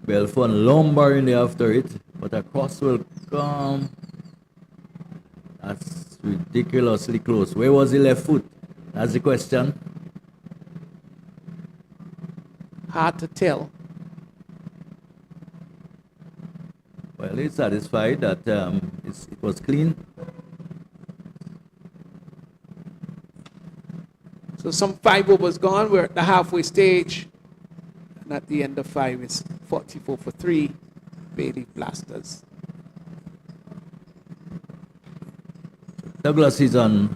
Belfon lumbering there after it, but a cross will come. That's ridiculously close. Where was the left foot? That's the question. Hard to tell. Well, he's satisfied that it was clean. So some 5 overs gone. We're at the halfway stage. And at the end of 5, it's 44 for 3. Bayleaf Blasters. Douglas is on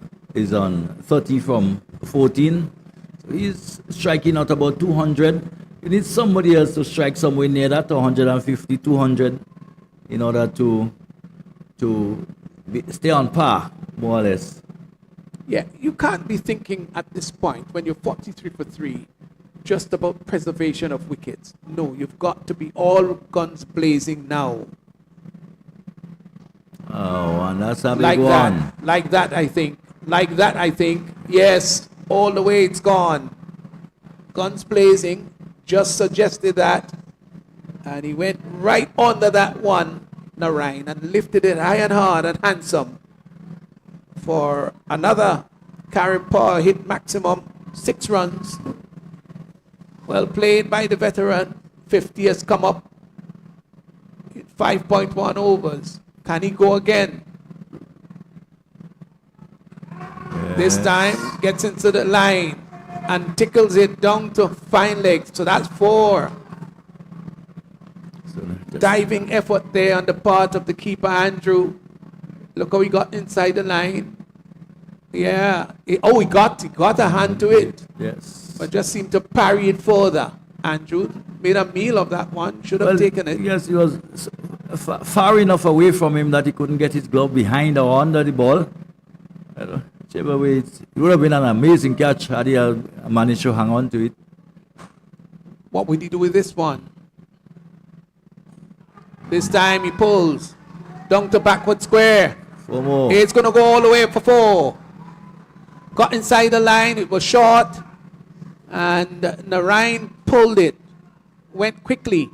30 from 14. So he's striking out about 200. You need somebody else to strike somewhere near that, 150, 200, in order to stay on par, more or less. Yeah, you can't be thinking at this point, when you're 43 for 3, just about preservation of wickets. No, you've got to be all guns blazing now. Oh, and that's a big Like one. that. Like that, I think. Like that, I think. Yes, all the way it's gone. Guns blazing. Just suggested that. And he went right under that one, Narayan, and lifted it high and hard and handsome for another carry power hit maximum 6 runs. Well played by the veteran. 50 has come up in 5.1 overs. Can he go again? This time gets into the line and tickles it down to fine legs. So that's 4. So Diving effort there on the part of the keeper, Andrew. Look how he got inside the line. Yeah. He got a hand to it. yes. But just seemed to parry it further. Andrew made a meal of that one. Should have taken it. Yes, he was far enough away from him that he couldn't get his glove behind or under the ball. Whichever way, it would have been an amazing catch had he managed to hang on to it. What would he do with this one? This time he pulls. Down to backward square. 4 more. It's going to go all the way for 4. Got inside the line. It was short. And Narayan pulled it. Went quickly.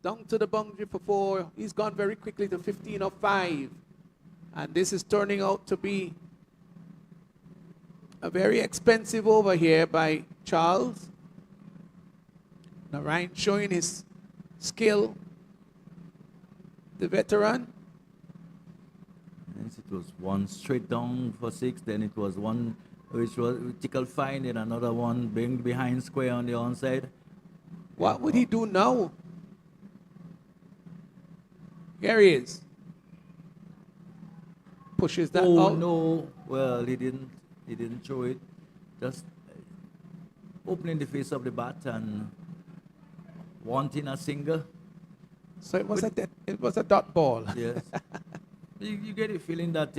Down to the boundary for 4. He's gone very quickly to 15 of 5. And this is turning out to be a very expensive over here by Charles. Narayan showing his skill. The veteran. Yes, it was one straight down for 6, then it was one which was tickle fine, and another one being behind square on the onside. What would he do now? Here he is. Pushes that Oh out. no! Well, he didn't throw it. Just opening the face of the bat and wanting a single. So it was a dot ball. Yes. You get a feeling that,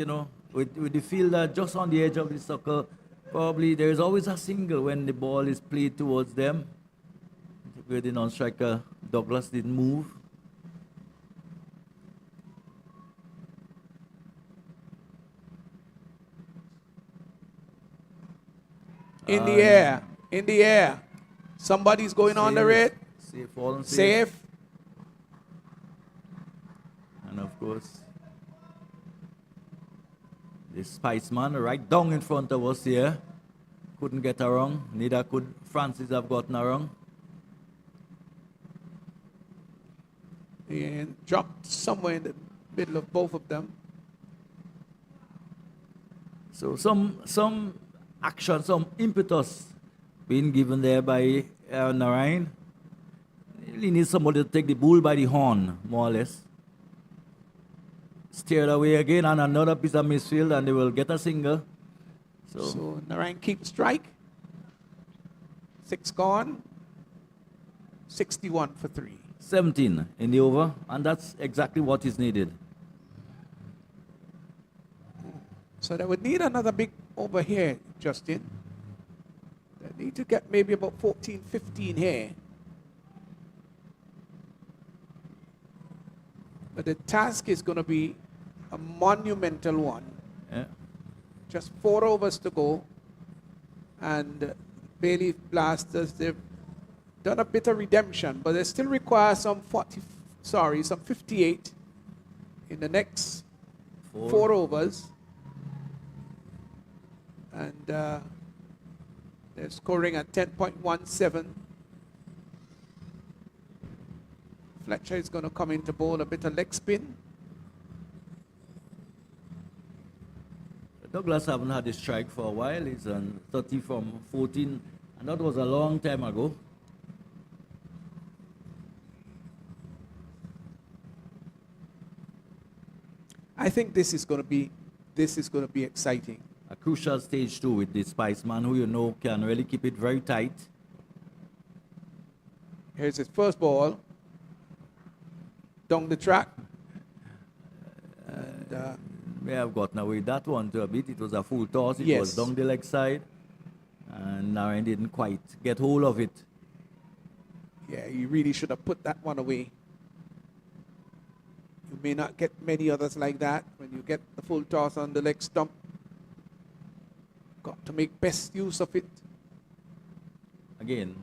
with the fielder just on the edge of the circle, probably there is always a single when the ball is played towards them. Where the non-striker Douglas didn't move. In the air. Somebody's going under it. Safe, fallen Safe. And of course, the Spice man right down in front of us here. Couldn't get her wrong. Neither could Francis have gotten her wrong. And dropped somewhere in the middle of both of them. So some action, some impetus being given there by Narayan. He needs somebody to take the bull by the horn, more or less. Steered away again on another piece of misfield, and they will get a single. So Narayan keeps strike. 6 gone. 61 for 3. 17 in the over, and that's exactly what is needed. So they would need another big over here, Justin. They need to get maybe about 14, 15 here. But the task is going to be a monumental one. Yeah. Just 4 overs to go. And Bayleaf Blasters, they've done a bit of redemption, but they still require some 58 in the next 4 overs. And they're scoring at 10.17. Fletcher is going to come into bowl a bit of leg spin. Douglas haven't had a strike for a while. He's on 30 from 14, and that was a long time ago. I think this is going to be exciting. A crucial stage too with the Spiceman, who you know can really keep it very tight. Here's his first ball. Down the track. And, may have gotten away that one to a bit. It was a full toss. It Yes. was down the leg side. And Narayan didn't quite get hold of it. yeah, you really should have put that one away. You may not get many others like that when you get the full toss on the leg stump. Got to make best use of it. Again.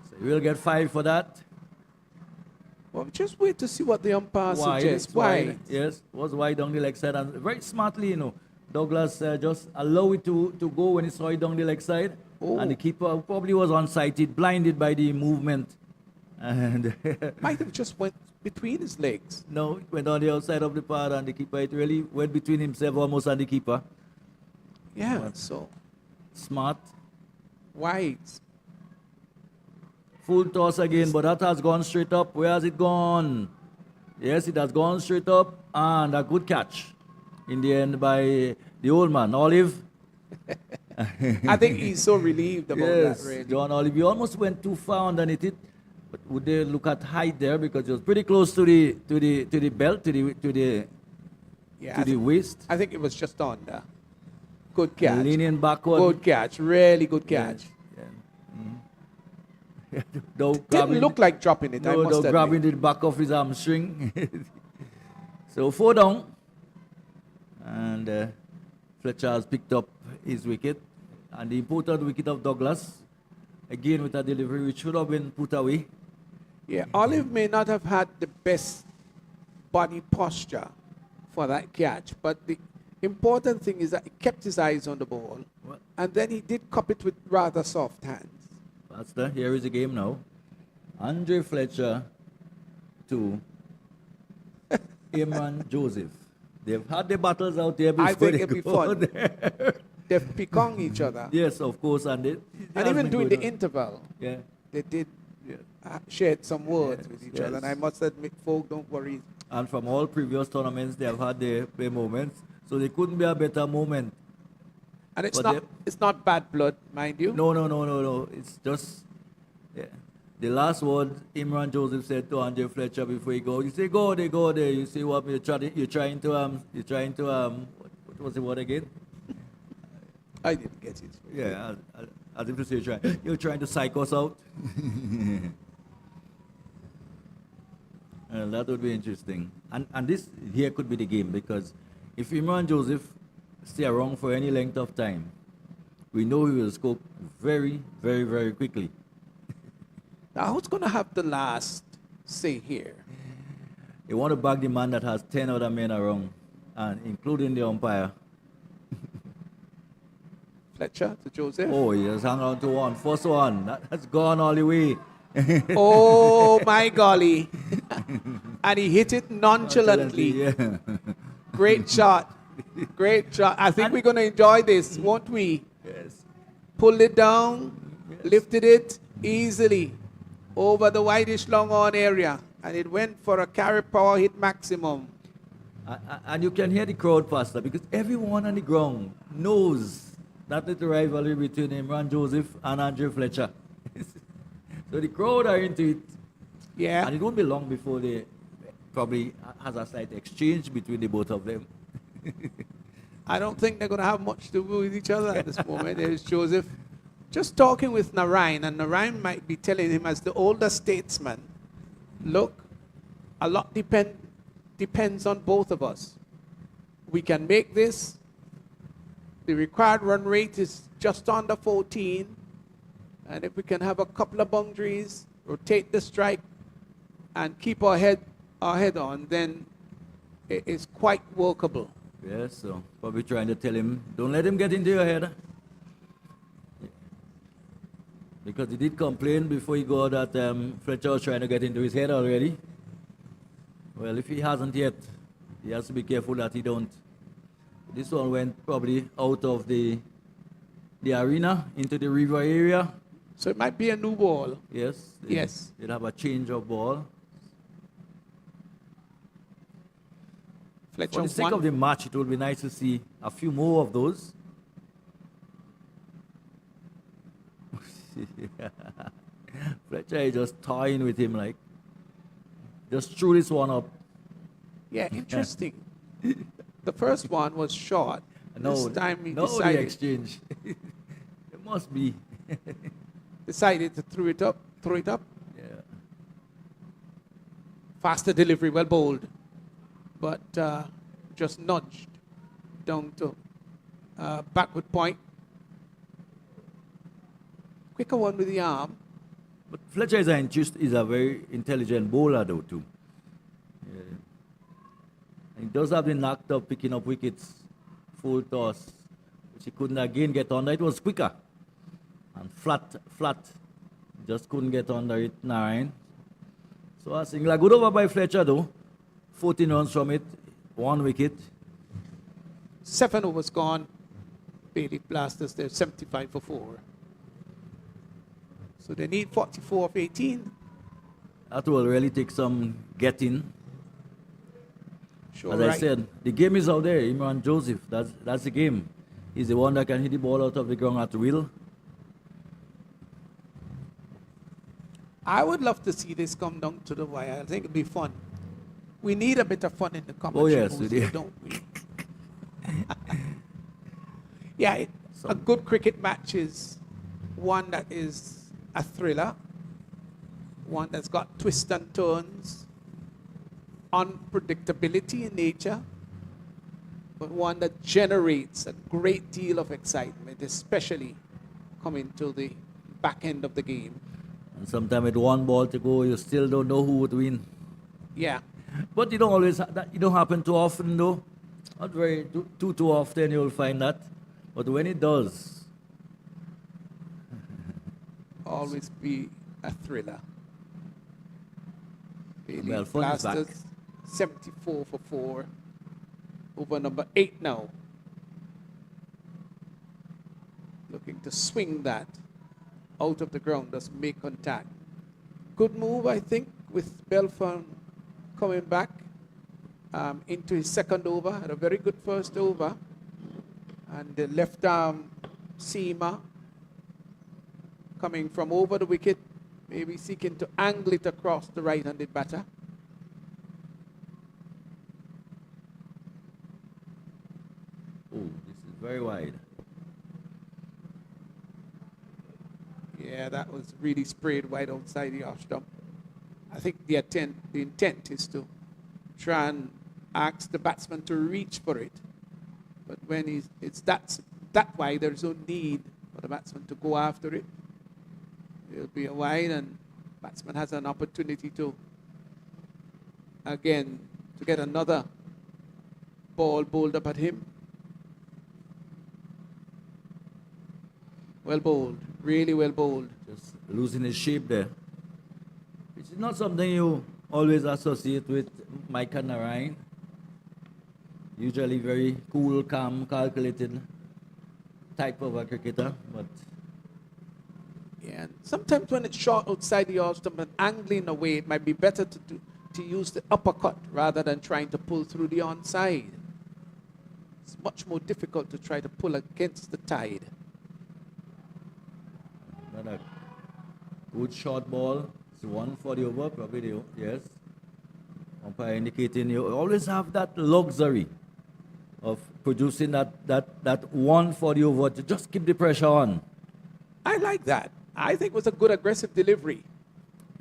So you will get 5 for that. Well, just wait to see what the umpire Wide, suggests. it's Why? Yes, was wide down the leg side. And very smartly, you know, Douglas just allow it to go when he saw it down the leg side. Oh. And the keeper probably was unsighted, blinded by the movement. And Might have just went between his legs. no, it went on the outside of the pad, and the keeper, it really went between himself almost and the keeper. Yeah, What? so Smart. wide. Full toss again, but that has gone straight up. Where has it gone? Yes, it has gone straight up, and a good catch in the end by the old man, Olive. I think he's so relieved about Yes, that, really. John Olive. You almost went too far underneath it, but would they look at height there because it was pretty close to the belt, to the Yeah, to the waist, I think it was just under. Good catch. leaning backward. Good catch. Really good catch. Yeah. Don't Didn't grabbing- look like dropping it, I No, must no, grabbing admit. the back of his hamstring. So 4 down. And Fletcher has picked up his wicket. And the important wicket of Douglas. Again with a delivery which should have been put away. Yeah, Olive may not have had the best body posture for that catch, but the important thing is that he kept his eyes on the ball, Well, and then he did cup it with rather soft hands. Pastor, here is the game now. Andre Fletcher to Imran Joseph. They've had their battles out there before. I think they it'll be go fun. there. They've picked each other. Yes, of course, and And even during the interval, yeah. they did shared some words Yes, with each other. And I yes. must admit, folk, don't worry. And from all previous tournaments, they have had their moments, so there couldn't be a better moment. And But it's not bad blood, mind you. No. It's just the last word Imran Joseph said to Andre Fletcher before he goes. You say go there. You see what you're trying to what was the word again? I didn't get it. Yeah, as if to say you're trying to psych us out. That would be interesting. And this here could be the game, because if Imran Joseph stay around for any length of time, we know he will score very, very, very quickly. Now, who's going to have the last say here? They want to back the man that has 10 other men around, and including the umpire. Fletcher to Joseph. Oh, he has hung on to one. First one. That's gone all the way. Oh, my golly. And he hit it nonchalantly. Yeah. Great shot. Great shot. I think we're going to enjoy this, won't we? Yes. Pulled it down, Yes. lifted it easily over the whitish long on area. And it went for a carry power hit maximum. And you can hear the crowd, Pastor, because everyone on the ground knows that little rivalry between Imran Joseph and Andrew Fletcher. So the crowd are into it. Yeah. And it won't be long before they probably has a slight exchange between the both of them. I don't think they're going to have much to do with each other at this moment. There's Joseph just talking with Narayan, and Narayan might be telling him as the older statesman, look, a lot depends on both of us. We can make this. The required run rate is just under 14. And if we can have a couple of boundaries, rotate the strike, and keep our head on, then it is quite workable. Yes, so probably trying to tell him, don't let him get into your head. Because he did complain before he got that Fletcher was trying to get into his head already. Well, if he hasn't yet, he has to be careful that he don't. This one went probably out of the arena into the river area. So it might be a new ball. Yes. Yes. They'll have a change of ball. Fletcher For the sake of the match, it would be nice to see a few more of those. Fletcher is just toying with him, like, just threw this one up. Yeah, interesting. The first one was short. No, This time he no, the decided, exchange. It must be. decided to throw it up. Yeah. Faster delivery, well bowled. But just nudged down to backward point. Quicker one with the arm. But Fletcher is a very intelligent bowler, though, too. Yeah. And he does have the knack of picking up wickets, full toss, which he couldn't again get under. It was quicker and flat. Just couldn't get under it, 9. So I think a good over by Fletcher, though. 14 runs from it, 1 wicket. 7 overs gone. Bayleaf Blasters, they're 75 for 4. So they need 44 of 18. That will really take some getting. Sure, As right. I said, the game is out there. Imran Joseph, that's the game. He's the one that can hit the ball out of the ground at will. I would love to see this come down to the wire. I think it'd be fun. We need a bit of fun in the competition, yes, we do. don't we? Yeah, a good cricket match is one that is a thriller, one that's got twists and turns, unpredictability in nature, but one that generates a great deal of excitement, especially coming to the back end of the game. And sometimes with 1 ball to go, you still don't know who would win. Yeah. But you don't always, it don't happen too often, though. Not very, too often you'll find that. But when it does, Always be a thriller. Well, fun is back. Blasters, 74 for 4. Over number 8 now. Looking to swing that out of the ground, doesn't make contact. Good move, I think, with Belfon coming back into his second over. Had a very good first over. And the left arm seamer coming from over the wicket, maybe seeking to angle it across the right-handed batter. oh, this is very wide. Yeah, that was really sprayed wide outside the off stump. I think the intent is to try and ask the batsman to reach for it. But when it's that wide, there's no need for the batsman to go after it. It'll be a wide, and batsman has an opportunity to, again, to get another ball bowled up at him. Well bowled, really well bowled. Just losing his shape there. Which is not something you always associate with Mike and Narayan. Usually very cool, calm, calculated type of a cricketer, but Yeah, and sometimes when it's short outside the off stump and angling away, it might be better to use the uppercut rather than trying to pull through the onside. It's much more difficult to try to pull against the tide. Another good short ball. It's one for the over, probably yes. Umpire indicating you always have that luxury of producing that one for the over to just keep the pressure on. I like that. I think it was a good aggressive delivery.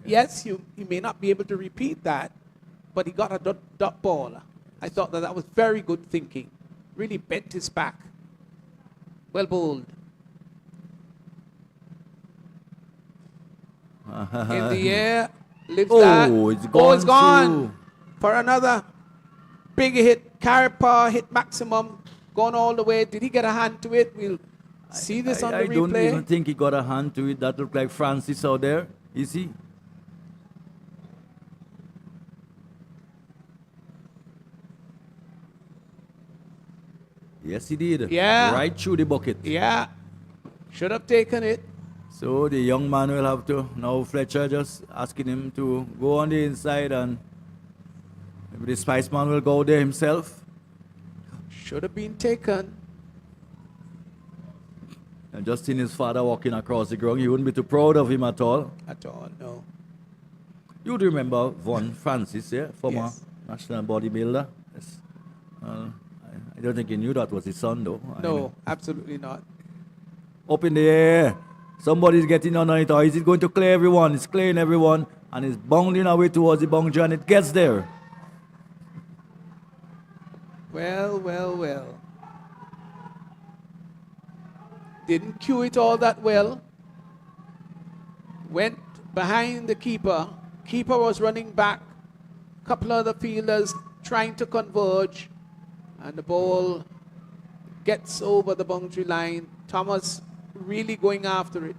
Yes, he may not be able to repeat that, but he got a dot ball. I thought that was very good thinking. Really bent his back. Well bowled. In the air, lives that. It's gone. It's gone. Through. For another big hit. Carrot power hit maximum. Gone all the way. Did he get a hand to it? We'll see this on the I don't replay. even think he got a hand to it. That looked like Francis out there. You see? Yes, he did. Yeah. Right through the bucket. Yeah. Should have taken it. So the young man will have to, now Fletcher just asking him to go on the inside, and maybe the Spice man will go there himself. Should have been taken. And just seeing his father walking across the ground, he wouldn't be too proud of him at all. At all, no. You would remember Von Francis, yeah? Former Yes. national bodybuilder. Yes. I don't think he knew that was his son, though. No, absolutely not. Up in the air. Somebody's getting on it, or is it going to clear everyone? It's clearing everyone, and it's bounding away towards the boundary, and it gets there. Well, well, well. Didn't cue it all that well. Went behind the keeper. Keeper was running back. Couple of the fielders trying to converge. And the ball gets over the boundary line. Thomas really going after it.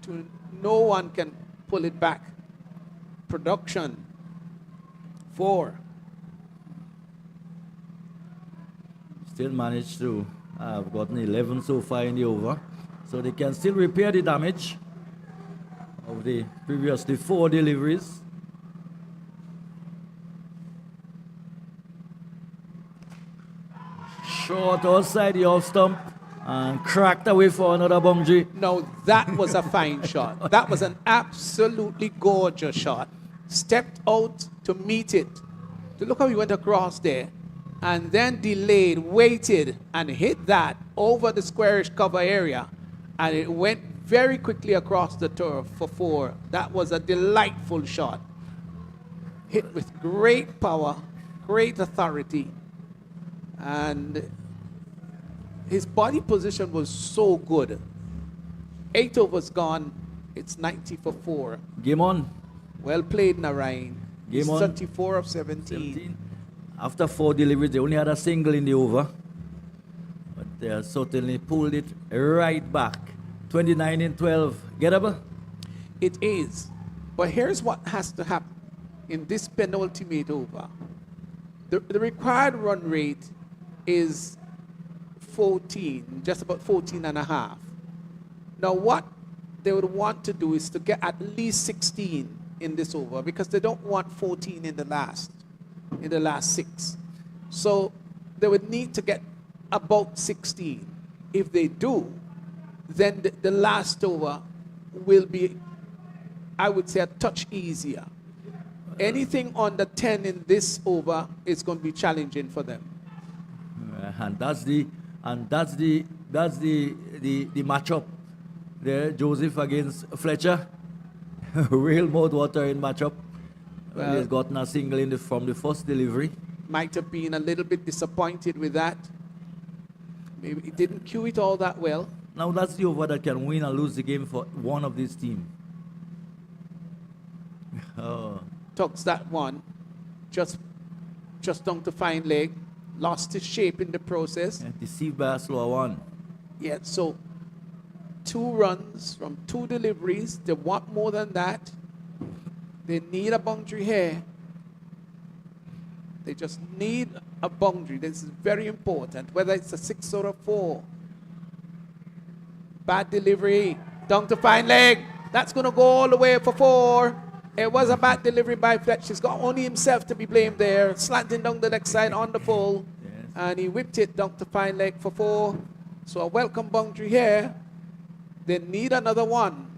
No one can pull it back. Production. 4. Still managed to have gotten 11 so far in the over. So they can still repair the damage of the previously 4 deliveries. Short outside the off stump and cracked away for another boundary. No, that was a fine shot. That was an absolutely gorgeous shot. Stepped out to meet it. To look how he went across there. And then delayed, waited, and hit that over the squarish cover area. And it went very quickly across the turf for 4. That was a delightful shot. Hit with great power, great authority. And his body position was so good. 8 overs gone. It's 90 for 4. Game on. Well played, Narayan. Game on. 34 of 17. After 4 deliveries, they only had a single in the over. But they have certainly pulled it right back. 29 in 12. Gettable? It is. But here's what has to happen in this penultimate over. The required run rate is 14, just about 14 and a half. Now what they would want to do is to get at least 16 in this over, because they don't want 14 in the last 6. So they would need to get about 16. If they do, then the last over will be, I would say, a touch easier. Anything under 10 in this over is going to be challenging for them. And that's the matchup there, Joseph against Fletcher. Real mouth-watering matchup. Well, he's gotten a single from the first delivery. Might have been a little bit disappointed with that. Maybe he didn't cue it all that well. Now that's the over that can win or lose the game for one of these teams. Tucks that one. Just down to fine leg. Lost his shape in the process. Yeah, deceived by a slower one. Yeah, so 2 runs from 2 deliveries. They want more than that. They need a boundary here. They just need a boundary. This is very important, whether it's a 6 or a 4. Bad delivery. Down to fine leg. That's going to go all the way for 4. It was a bad delivery by Fletcher. He's got only himself to be blamed there. Slanting down the leg side on the full. Yes. And he whipped it down to fine leg for 4. So a welcome boundary here. They need another one.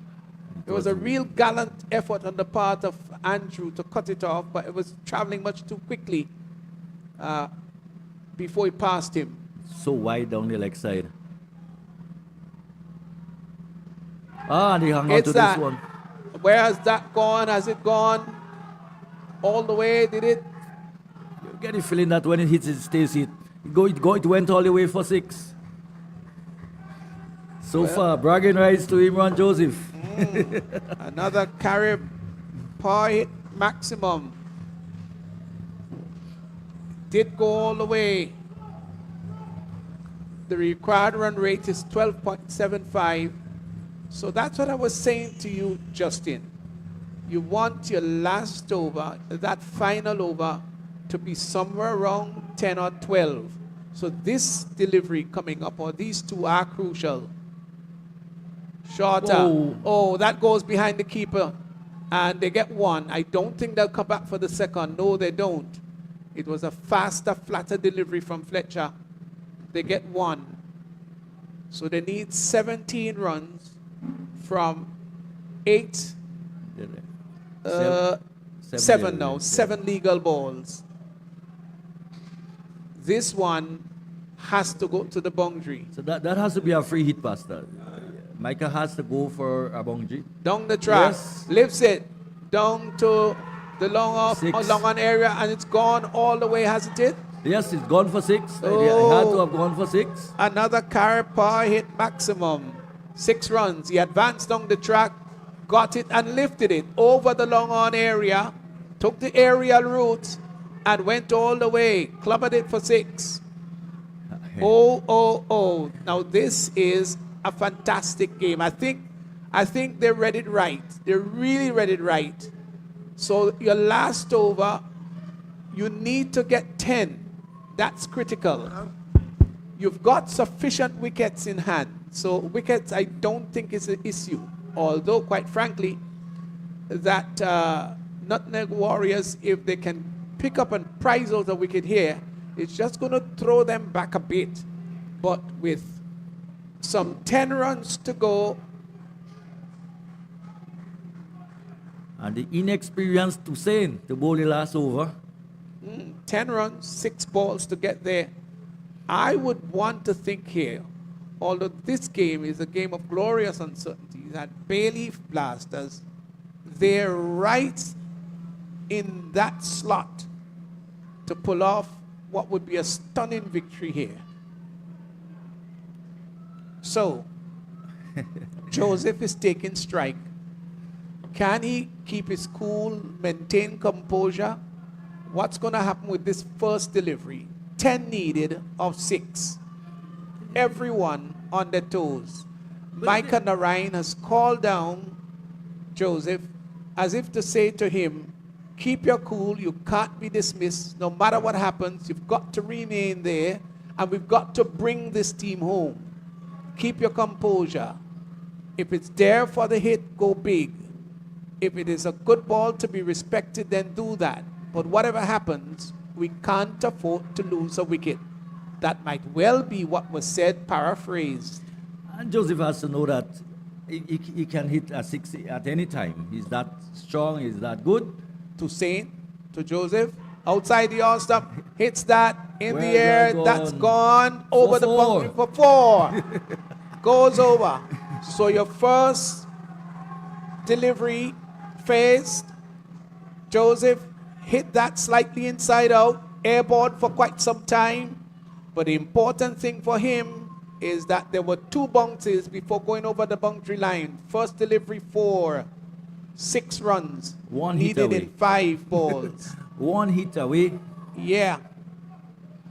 It was a real gallant effort on the part of Andrew to cut it off, but it was traveling much too quickly before it passed him. So wide down the leg side. Ah, they hung on It's to that. this one. Where has that gone? Has it gone all the way? Did it? You get the feeling that when it hits, it stays hit. It went all the way for 6. So far, bragging rights to Imran Joseph. Another carry par hit maximum. Did go all the way. The required run rate is 12.75. So that's what I was saying to you, Justin. You want your last over, that final over, to be somewhere around 10 or 12. So this delivery coming up, or these two, are crucial. Shorter. Whoa. Oh, that goes behind the keeper. And they get 1. I don't think they'll come back for the second. No, they don't. It was a faster, flatter delivery from Fletcher. They get 1. So they need 17 runs from 8. 7 now. 7 legal balls. This one has to go to the boundary. So that has to be a free hit pass. Micah has to go for a boundary. Down the track. Yes. Lifts it down to the long Six. on area, and it's gone all the way, hasn't it? Yes, it's gone for 6. It Oh. had to have gone for 6. Another carry par hit maximum. 6 runs. He advanced down the track, got it and lifted it over the long on area, took the aerial route and went all the way, clubbed it for 6. Oh. Now this is a fantastic game. I think they read it right. They really read it right. So your last over, you need to get 10. That's critical. You've got sufficient wickets in hand. So wickets, I don't think is an issue. Although, quite frankly, that Nutmeg Warriors, if they can pick up and prize out a wicket here, it's just going to throw them back a bit. But with some 10 runs to go, And the inexperienced Toussaint to bowl the last over. 10 runs, 6 balls to get there. I would want to think here, although this game is a game of glorious uncertainty, that Bayleaf Blasters, they're right in that slot to pull off what would be a stunning victory here. So, Joseph is taking strike. Can he keep his cool, maintain composure? What's going to happen with this first delivery? 10 needed of 6. Everyone on their toes. Micah Narayan has called down Joseph as if to say to him, keep your cool, you can't be dismissed. No matter what happens, you've got to remain there, and we've got to bring this team home. Keep your composure. If it's there for the hit, go big. If it is a good ball to be respected, then do that. But whatever happens, we can't afford to lose a wicket. That might well be what was said, paraphrased. And Joseph has to know that he can hit a 6 at any time. He's that strong, he's that good. To Saint, to Joseph, outside the all stop, hits that in Well, the air. gone. That's gone over the 4-4. boundary for 4. Goes over. So your first delivery phased. Joseph hit that slightly inside out, airborne for quite some time. But the important thing for him is that there were 2 bounces before going over the boundary line. First delivery 4, 6 runs. One hit needed away. in 5 balls. 1 hit away. Yeah.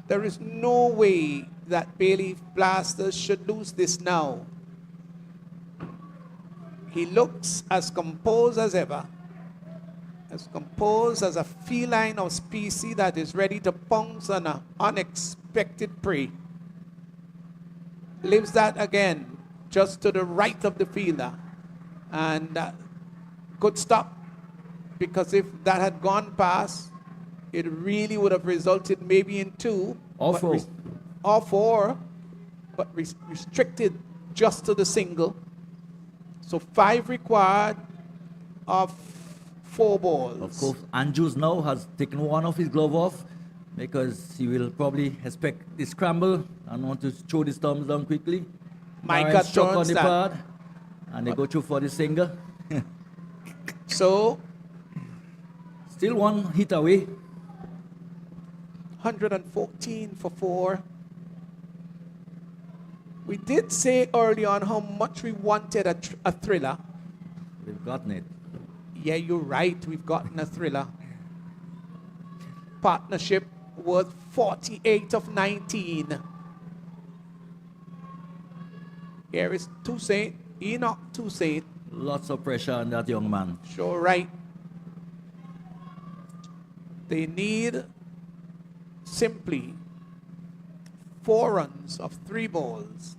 There is no way that Bayleaf Blasters should lose this now. He looks as composed as ever. As composed as a feline or species that is ready to pounce on an unexpected prey. Leaves that again, just to the right of the fielder. And good stop. Because if that had gone past, it really would have resulted maybe in 2. All but four. all four, but restricted just to the single. So 5 required of 4 balls. Of course, Andrews now has taken one of his glove off because he will probably expect the scramble and want to throw the stumps down quickly. Micah Narayan struck on turns the that. pad and they go through for the single. So Still one hit away. 114 for 4. We did say early on how much we wanted a thriller. We've gotten it. Yeah, you're right. We've gotten a thriller. Partnership worth 48 of 19. Here is Toussaint, Enoch Toussaint. Lots of pressure on that young man. Sure right. They need simply 4 runs of 3 balls.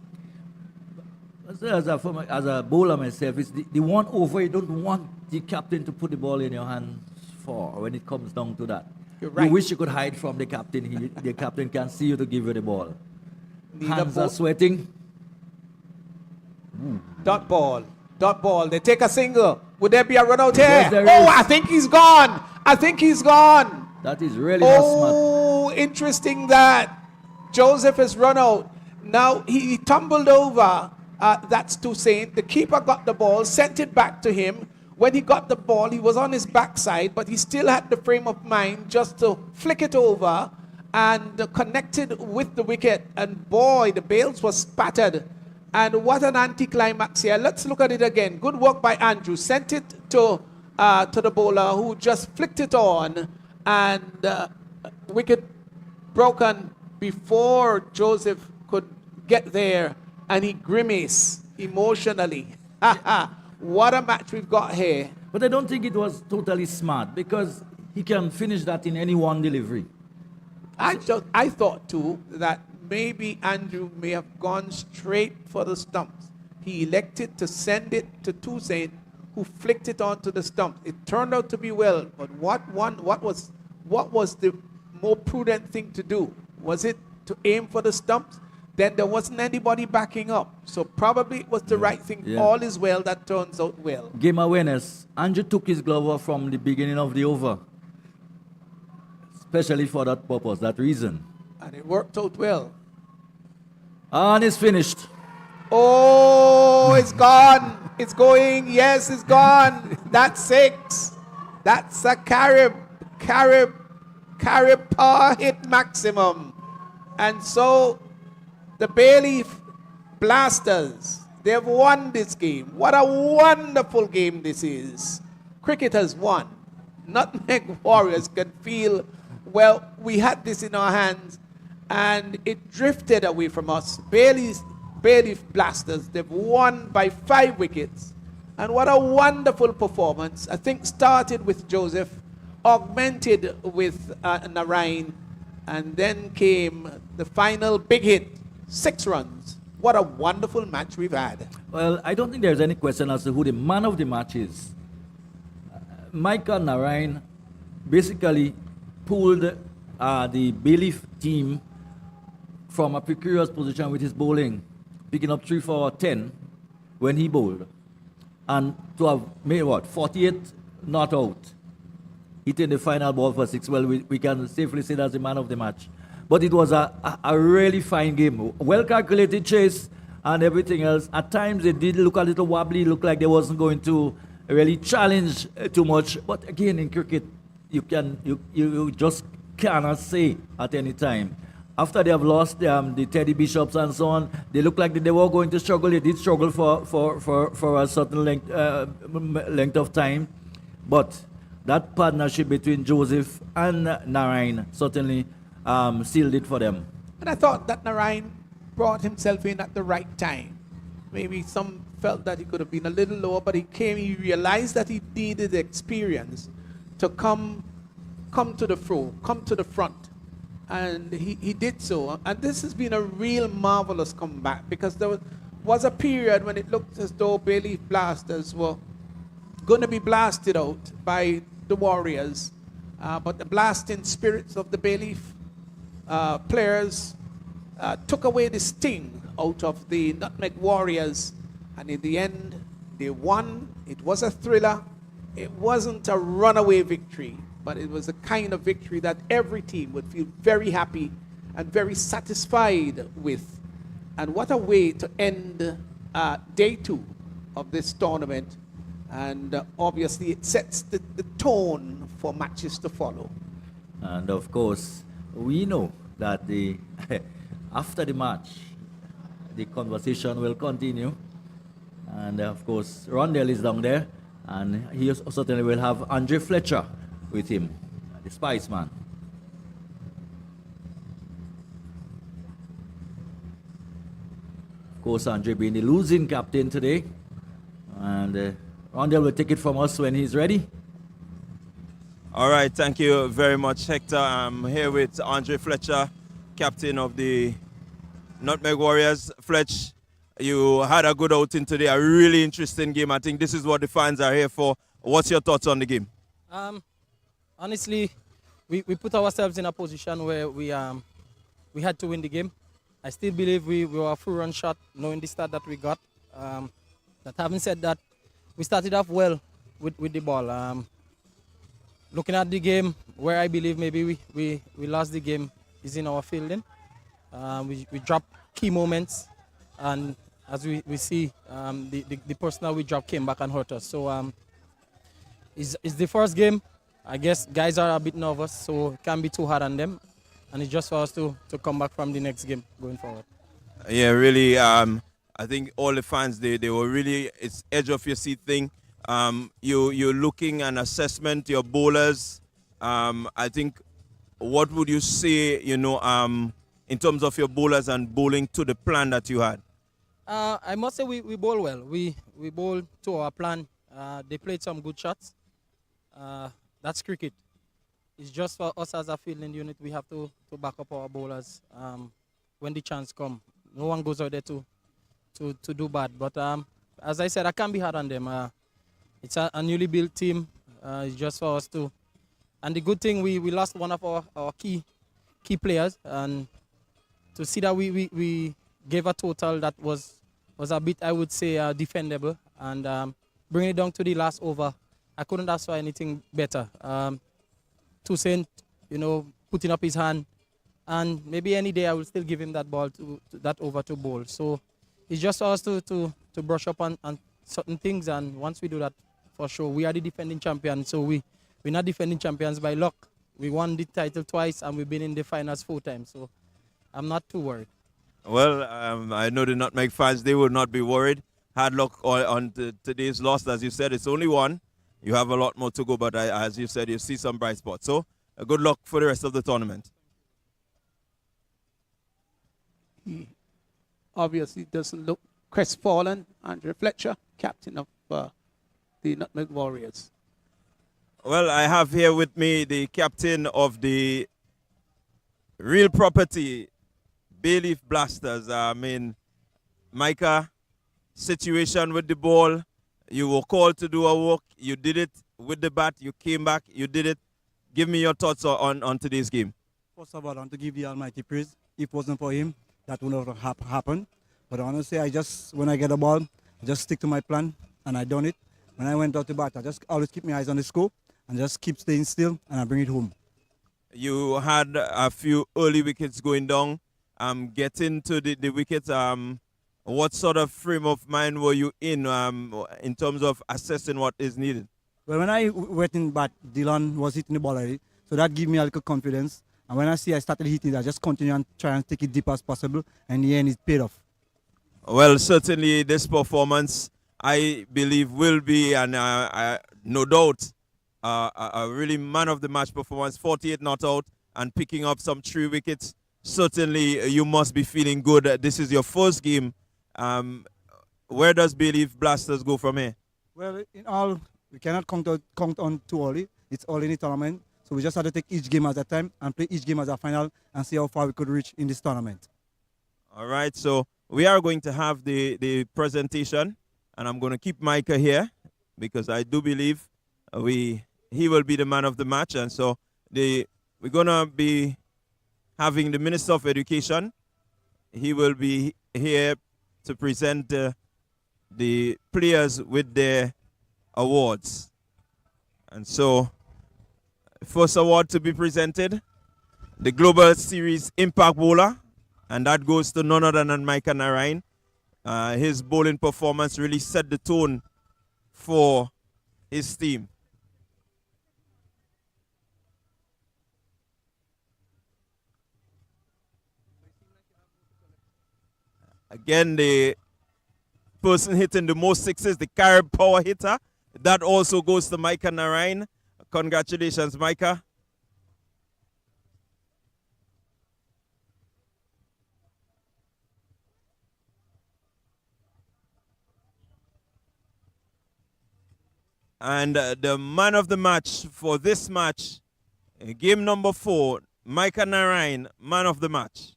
As a bowler myself, it's the one over you don't want the captain to put the ball in your hands for when it comes down to that. You're right. You wish you could hide from the captain. The captain can see you to give you the ball. Need a Hands are ball. sweating. Dot ball. Dot ball. They take a single. Would there be a run out here? Yes, there Oh, is. I think he's gone. I think he's gone. That is really not smart. Oh, interesting that Joseph has run out. Now he tumbled over. That's Toussaint. The keeper got the ball, sent it back to him. When he got the ball, he was on his backside, but he still had the frame of mind just to flick it over and connected with the wicket. And boy, the bails was spattered. And what an anticlimax here. Let's look at it again. Good work by Andrew. Sent it to the bowler who just flicked it on. And wicket broken before Joseph could get there. And he grimaced emotionally. What a match we've got here. But I don't think it was totally smart because he can finish that in any one delivery. I thought too that maybe Andrew may have gone straight for the stumps. He elected to send it to Toussaint, who flicked it onto the stumps. It turned out to be well, but what was the more prudent thing to do? Was it to aim for the stumps? Then there wasn't anybody backing up. So probably it was the right thing. Yeah. All is well that turns out well. Game awareness. Andrew took his glove off from the beginning of the over. Especially for that purpose, that reason. And it worked out well. And it's finished. Oh, it's gone. It's going. Yes, it's gone. That's 6. That's a Carib par hit maximum. And so the Bayleaf Blasters, they've won this game. What a wonderful game this is. Cricket has won. Nutmeg Warriors can feel, well, we had this in our hands and it drifted away from us. Bayleaf Blasters, they've won by 5 wickets. And what a wonderful performance. I think started with Joseph, augmented with Narayan, and then came the final big hit, 6 runs. What a wonderful match we've had. Well, I don't think there's any question as to who the man of the match is. Micah Narayan basically pulled the Bayleaf team from a precarious position with his bowling, picking up 3 for 10 when he bowled. And to have made 48 not out, hitting the final ball for 6. Well, we can safely say that's the man of the match. But it was a really fine game. Well calculated chase and everything else. At times it did look a little wobbly, looked like they wasn't going to really challenge too much. But again, in cricket, you just cannot say at any time. After they have lost the Teddy Bishops and so on, they looked like they were going to struggle. They did struggle for a certain length of time. But that partnership between Joseph and Narayan certainly sealed it for them. And I thought that Narayan brought himself in at the right time. Maybe some felt that he could have been a little lower, but he realized that he needed experience to come to the front. And he did so. And this has been a real marvelous comeback because there was a period when it looked as though Bayleaf Blasters were going to be blasted out by the Warriors. But the blasting spirits of the Bayleaf players took away the sting out of the Nutmeg Warriors, and in the end, they won. It was a thriller. It wasn't a runaway victory, but it was the kind of victory that every team would feel very happy and very satisfied with. And what a way to end day 2 of this tournament. And obviously, it sets the tone for matches to follow. And of course, we know that the after the match, the conversation will continue. And of course, Rondell is down there, and he certainly will have Andre Fletcher with him, the Spice Man. Of course, Andre being the losing captain today, and Rondell will take it from us when he's ready. All right, thank you very much, Hector. I'm here with Andre Fletcher, captain of the Nutmeg Warriors. Fletch, you had a good outing today, a really interesting game. I think this is what the fans are here for. What's your thoughts on the game? Honestly, we put ourselves in a position where we had to win the game. I still believe we were a full run shot, knowing the start that we got. That having said that, we started off well with the ball. Looking at the game, where I believe maybe we lost the game is in our fielding. We dropped key moments, and as we see, the personnel we dropped came back and hurt us. So it's the first game. I guess guys are a bit nervous, so it can't be too hard on them. And it's just for us to come back from the next game going forward. Yeah, really, I think all the fans, they were really, it's edge of your seat thing. You're looking at assessment, your bowlers. I think, what would you say, in terms of your bowlers and bowling to the plan that you had? I must say we bowl well. We bowled to our plan. They played some good shots. That's cricket. It's just for us as a fielding unit, we have to back up our bowlers when the chance comes. No one goes out there to do bad. But as I said, I can't be hard on them. It's a newly built team. It's just for us to. And the good thing, we lost one of our key players, and to see that we gave a total that was a bit, I would say, defendable, and bring it down to the last over. I couldn't ask for anything better. Toussaint, putting up his hand, and maybe any day I will still give him that ball that over to bowl. So it's just for us to brush up on certain things, and once we do that, for sure, we are the defending champions. So we're not defending champions by luck. We won the title twice, and we've been in the finals 4 times. So I'm not too worried. Well, I know the Nutmeg fans, they will not be worried. Hard luck on today's loss. As you said, it's only one. You have a lot more to go, but as you said, you see some bright spots. So good luck for the rest of the tournament. He obviously doesn't look crestfallen. Andre Fletcher, captain of the Nutmeg Warriors. Well, I have here with me the captain of the real property, Bayleaf Blasters. Micah, situation with the ball. You were called to do a walk. You did it with the bat. You came back. You did it. Give me your thoughts on today's game. First of all, I want to give the Almighty praise. If it wasn't for him, that would not have happened. But honestly, when I get the ball, I just stick to my plan, and I done it. When I went out to bat, I just always keep my eyes on the score and just keep staying still, and I bring it home. You had a few early wickets going down. Getting to the wickets, what sort of frame of mind were you in terms of assessing what is needed? Well, when I went in bat, Dylan was hitting the ball already, so that gave me a little confidence. And when I started hitting it, I just continue and try and take it deep as possible, and in the end, it paid off. Well, certainly this performance, I believe, will be, and no doubt, a really man-of-the-match performance, 48 not out, and picking up some 3 wickets. Certainly, you must be feeling good. This is your first game. Where does Bayleaf Blasters go from here? Well, in all, we cannot count on too early. It's all in the tournament. So we just have to take each game as a time and play each game as a final and see how far we could reach in this tournament. All right, so we are going to have the presentation, and I'm going to keep Micah here because I do believe he will be the man of the match. And so we're going to be having the Minister of Education. He will be here to present the players with their awards. And so, first award to be presented, the Global Series Impact Bowler, and that goes to none other than Micah Narain. His bowling performance really set the tone for his team. Again, the person hitting the most sixes, the Carib power hitter, that also goes to Micah Narain. Congratulations, Micah. And the man of the match for this match, game number 4, Micah Narain, man of the match.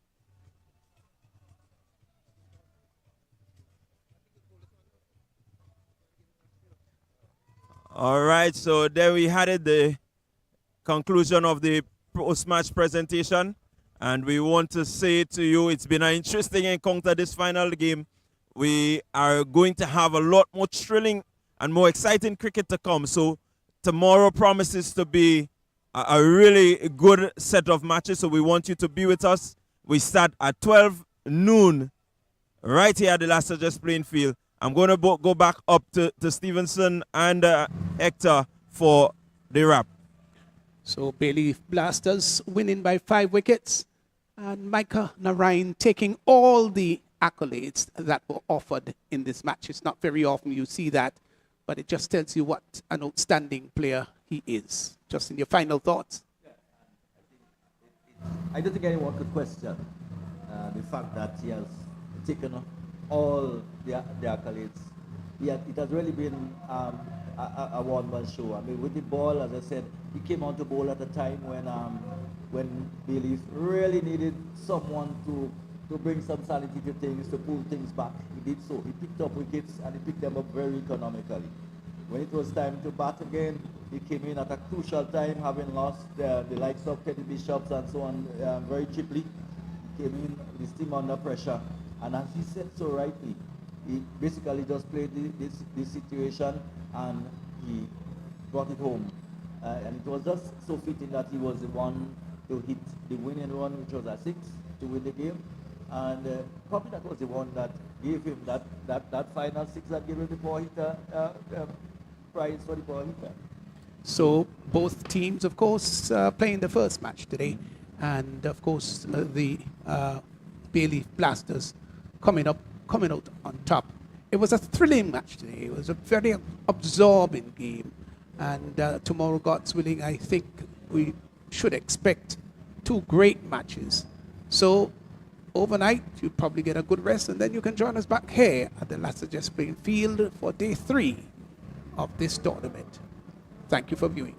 All right, so there we had it, the conclusion of the post-match presentation. And we want to say to you, it's been an interesting encounter this final game. We are going to have a lot more thrilling and more exciting cricket to come. So tomorrow promises to be a really good set of matches. So we want you to be with us. We start at 12 noon right here at the Las Vegas playing field. I'm going to go back up to Stevenson and Hector for the wrap. So Bayleaf Blasters winning by 5 wickets, and Micah Narain taking all the accolades that were offered in this match. It's not very often you see that, but it just tells you what an outstanding player he is. Just in your final thoughts. I don't think anyone could question the fact that he has taken all the accolades. It has really been a one-man show. I mean, with the ball, as I said, he came on to bowl at a time when Bayleaf really needed someone to bring some sanity to things, to pull things back. He did so. He picked up wickets, and he picked them up very economically. When it was time to bat again, he came in at a crucial time, having lost the likes of Kenny Bishops and so on very cheaply. He came in with his team under pressure. And as he said so rightly, he basically just played this situation and he brought it home. And it was just so fitting that he was the one to hit the winning run, which was a 6 to win the game. And probably that was the one that gave him that final 6 that gave him the power hitter prize for the power hitter. So both teams, of course, playing the first match today. And, of course, the Bayleaf Blasters coming out on top. It was a thrilling match today. It was a very absorbing game. And tomorrow, God's willing, I think we should expect 2 great matches. So overnight, you probably get a good rest, and then you can join us back here at the Las Vegas playing field for day 3 of this tournament. Thank you for viewing.